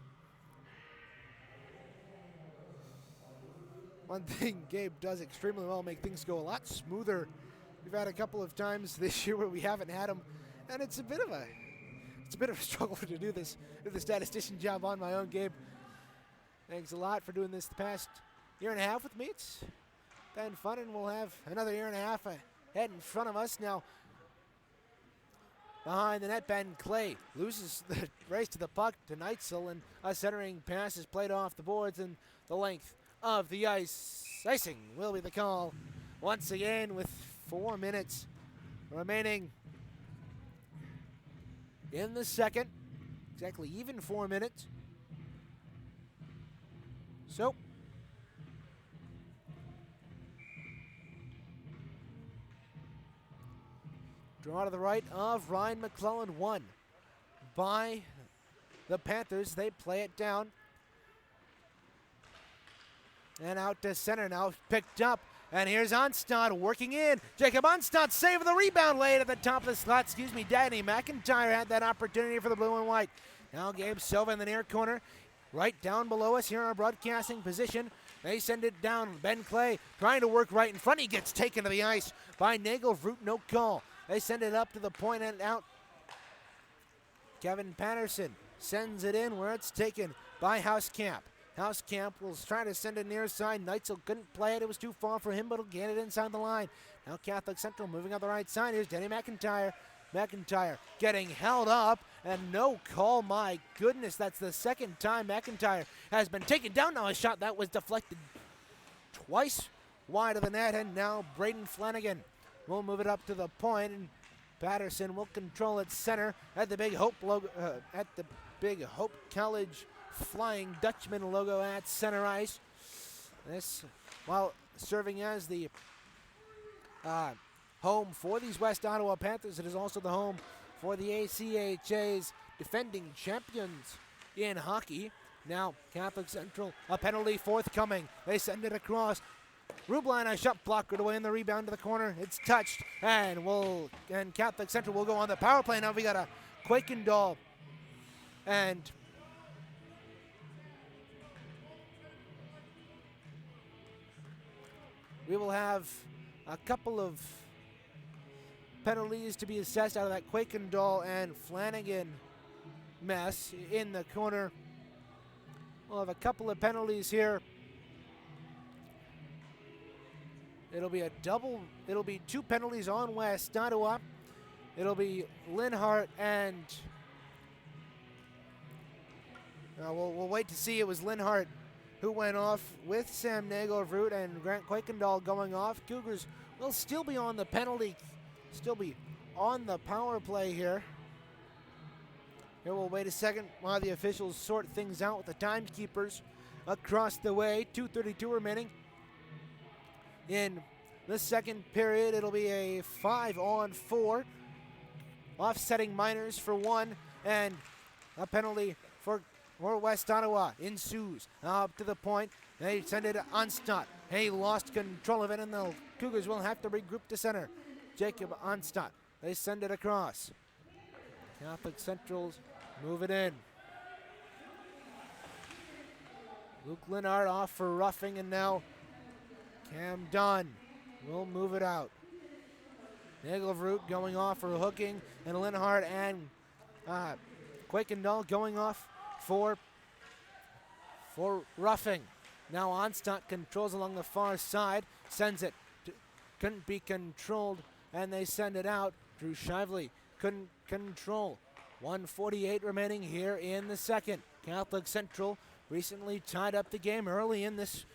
One thing Gabe does extremely well, make things go a lot smoother. We've had a couple of times this year where we haven't had him, and it's a bit of a struggle to do this, the statistician job on my own. Gabe, thanks a lot for doing this the past year and a half with me. It's been fun, and we'll have another year and a half ahead in front of us. Now, behind the net, Ben Clay loses the race to the puck to Neitzel, and a centering pass is played off the boards, and the length of the ice. Icing will be the call once again with 4 minutes remaining in the second. Exactly even 4 minutes. So, draw to the right of Ryan McClellan, won by the Panthers. They play it down. And out to center now, picked up. And here's Onstad working in. Jacob Onstad saving the rebound late at the top of the slot. Danny McIntyre had that opportunity for the blue and white. Now Gabe Silva in the near corner. Right down below us here in our broadcasting position. They send it down. Ben Clay trying to work right in front. He gets taken to the ice by Nagelroot. No call. They send it up to the point and out. Kevin Patterson sends it in where it's taken by Hauskamp. Hauskamp will try to send it near side. Neitzel couldn't play it. It was too far for him, but he'll get it inside the line. Now Catholic Central moving on the right side. Here's Danny McIntyre. McIntyre getting held up and no call. My goodness, that's the second time McIntyre has been taken down. Now a shot that was deflected twice wide of the net, and now Braden Flanagan will move it up to the point, and Patterson will control it center at the Big Hope logo, at the Big Hope College Flying Dutchman logo at center ice. This, while serving as the home for these West Ottawa Panthers, it is also the home for the ACHA's defending champions in hockey. Now Catholic Central, a penalty forthcoming. They send it across. Rubline, a shot blockered away in the rebound to the corner. It's touched, and Catholic Central will go on the power play. Now we got a Quakendahl, and we will have a couple of penalties to be assessed out of that Quakendahl and Flanagan mess in the corner. We'll have a couple of penalties here. It'll be two penalties on West Ottawa. It'll be Linhart and we'll wait to see. It was Linhart who went off with Sam Nagelroot and Grant Quakendahl going off. Cougars will still be on the penalty, still be on the power play here. Here we'll wait a second while the officials sort things out with the timekeepers across the way. 2:32 remaining. In the second period, it'll be a 5-on-4. Offsetting minors for one, and a penalty for West Ottawa ensues. Up to the point, they send it to Onstad. He lost control of it, and the Cougars will have to regroup to center. Jacob Onstad, they send it across. Catholic Central's move it in. Luke Linhart off for roughing, and now Cam Dunn will move it out. Nagelroot going off for hooking, and Linhart and Quakendahl going off for roughing. Now Onstad controls along the far side, sends it. Couldn't be controlled, and they send it out. Drew Shively couldn't control. 1:48 remaining here in the second. Catholic Central recently tied up the game early in this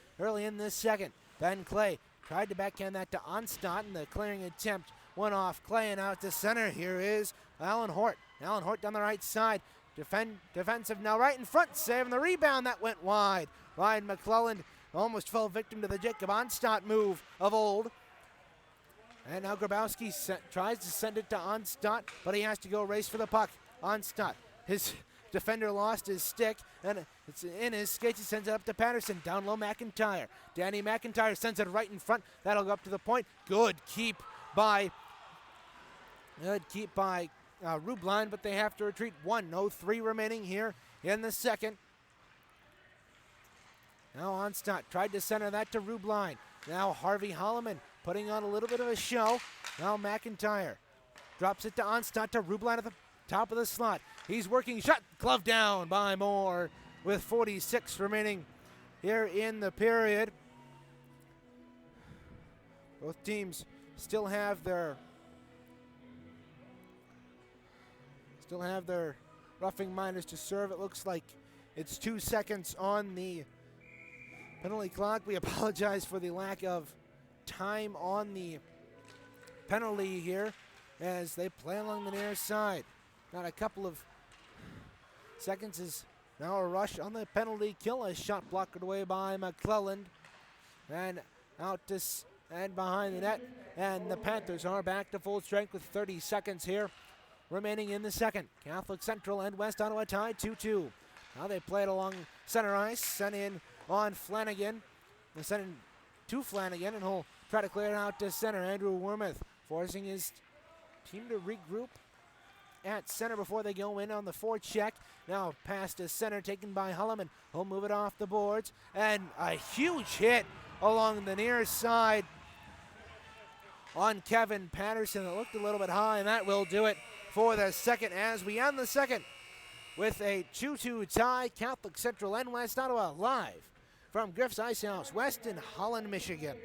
second. Ben Clay tried to backhand that to Onstad, and the clearing attempt went off Clay and out to center. Here is Alan Hort. Alan Hort down the right side. Defensive now right in front, saving the rebound. That went wide. Ryan McClelland almost fell victim to the Jacob Onstad move of old. And now Grabowski tries to send it to Onstad, but he has to go race for the puck. Onstad, his defender lost his stick, and it's in his skates. He sends it up to Patterson. Down low, McIntyre. Danny McIntyre sends it right in front. That'll go up to the point. Good keep by Rubline, but they have to retreat. 1:03 remaining here in the second. Now Onstad tried to center that to Rubline. Now Harvey Holloman putting on a little bit of a show. Now McIntyre drops it to Onstad to Rubline at the top of the slot. He's working, shot, glove down by Moore with 46 remaining here in the period. Both teams still have their roughing minors to serve. It looks like it's 2 seconds on the penalty clock. We apologize for the lack of time on the penalty here as they play along the near side. Got a couple of seconds is now a rush on the penalty kill. A shot blocked away by McClelland. And out to and behind the net. And the Panthers are back to full strength with 30 seconds here remaining in the second. Catholic Central and West Ottawa tied 2-2. Now they play it along center ice, sent in on Flanagan. They send it to Flanagan, and he'll try to clear it out to center. Andrew Wormuth forcing his team to regroup at center before they go in on the forecheck. Now pass to center taken by Holland. He'll move it off the boards, and a huge hit along the near side on Kevin Patterson. It looked a little bit high, and that will do it for the second as we end the second with a 2-2 tie. Catholic Central and West Ottawa live from Griff's IceHouse West in Holland, Michigan.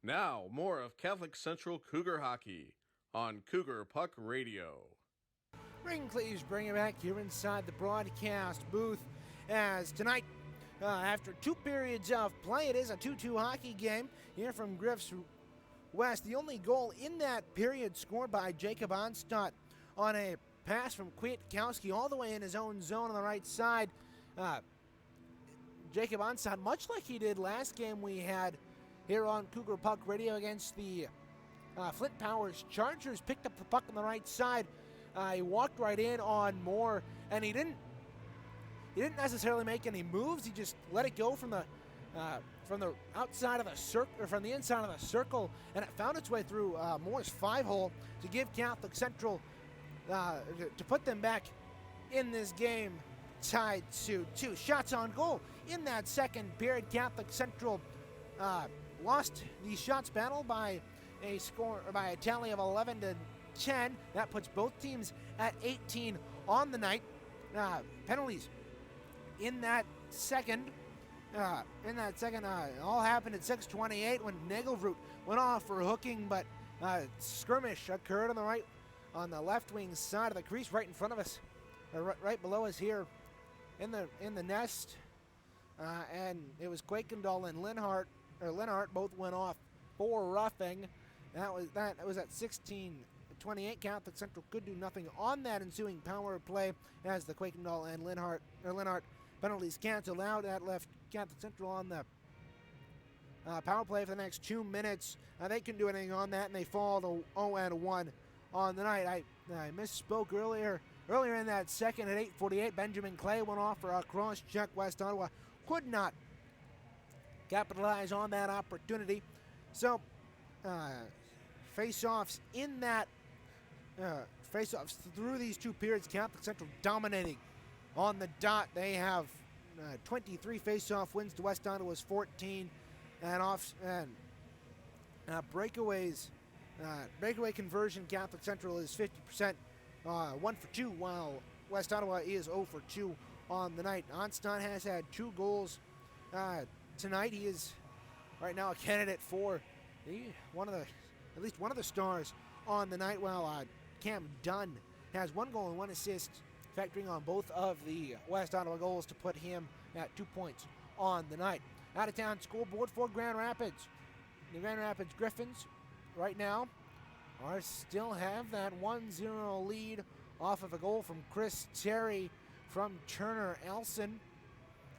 Now, more of Catholic Central Cougar hockey on Cougar Puck Radio. Ring Cleaves bring it back here inside the broadcast booth as tonight, after 2 periods of play, it is a 2-2 hockey game here from Griff's West. The only goal in that period scored by Jacob Onstadt on a pass from Kwiatkowski all the way in his own zone on the right side. Jacob Onstadt, much like he did last game we had here on Cougar Puck Radio against the Flint Powers Chargers, picked up the puck on the right side. He walked right in on Moore, and he didn't necessarily make any moves. He just let it go from the outside of the circle, or from the inside of the circle, and it found its way through Moore's 5-hole to give Catholic Central to put them back in this game, tied to 2 shots on goal. In that second period, Catholic Central lost the shots battle by a tally of 11-10. That puts both teams at 18 on the night. Penalties in that second. All happened at 6:28 when Nagelroot went off for hooking, but skirmish occurred on the left wing side of the crease, right in front of us, right below us here in the nest, and it was Quakendall and Linhart both went off for roughing. That was at 16:28. Catholic Central could do nothing on that ensuing power play as the Quakendall and Linhart penalties canceled out. That left Catholic Central on the power play for the next 2 minutes. They couldn't do anything on that, and they fall to 0-1 on the night. I misspoke earlier in that second. At 8:48, Benjamin Clay went off for a cross check. West Ottawa could not capitalize on that opportunity. So face-offs in that face-offs through these 2 periods, Catholic Central dominating on the dot. They have 23 face-off wins to West Ottawa's 14, and breakaway conversion, Catholic Central is 50%, 1 for 2, while West Ottawa is 0 for 2 on the night. Onstadt has had 2 goals tonight. He is right now a candidate for at least one of the stars on the night, while Cam Dunn has 1 goal and 1 assist, factoring on both of the West Ottawa goals to put him at 2 points on the night. Out of town scoreboard for Grand Rapids. The Grand Rapids Griffins right now still have that 1-0 lead off of a goal from Chris Terry from Turner Elson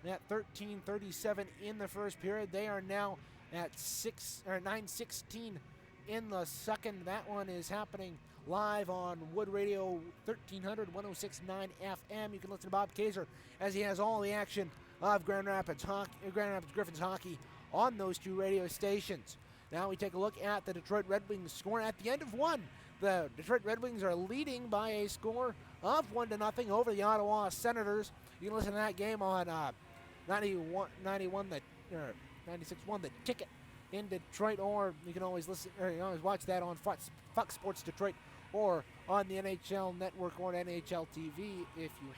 at 13:37 in the first period. They are now at 9:16 in the second. That one is happening live on Wood Radio 1300 106.9 FM. You can listen to Bob Kaiser as he has all the action of Grand Rapids Griffins hockey on those 2 radio stations. Now we take a look at the Detroit Red Wings score at the end of 1. The Detroit Red Wings are leading by a score of 1-0 over the Ottawa Senators. You can listen to that game on 96.1 The Ticket in Detroit, or you can always watch that on Fox Sports Detroit or on the NHL Network or NHL TV if you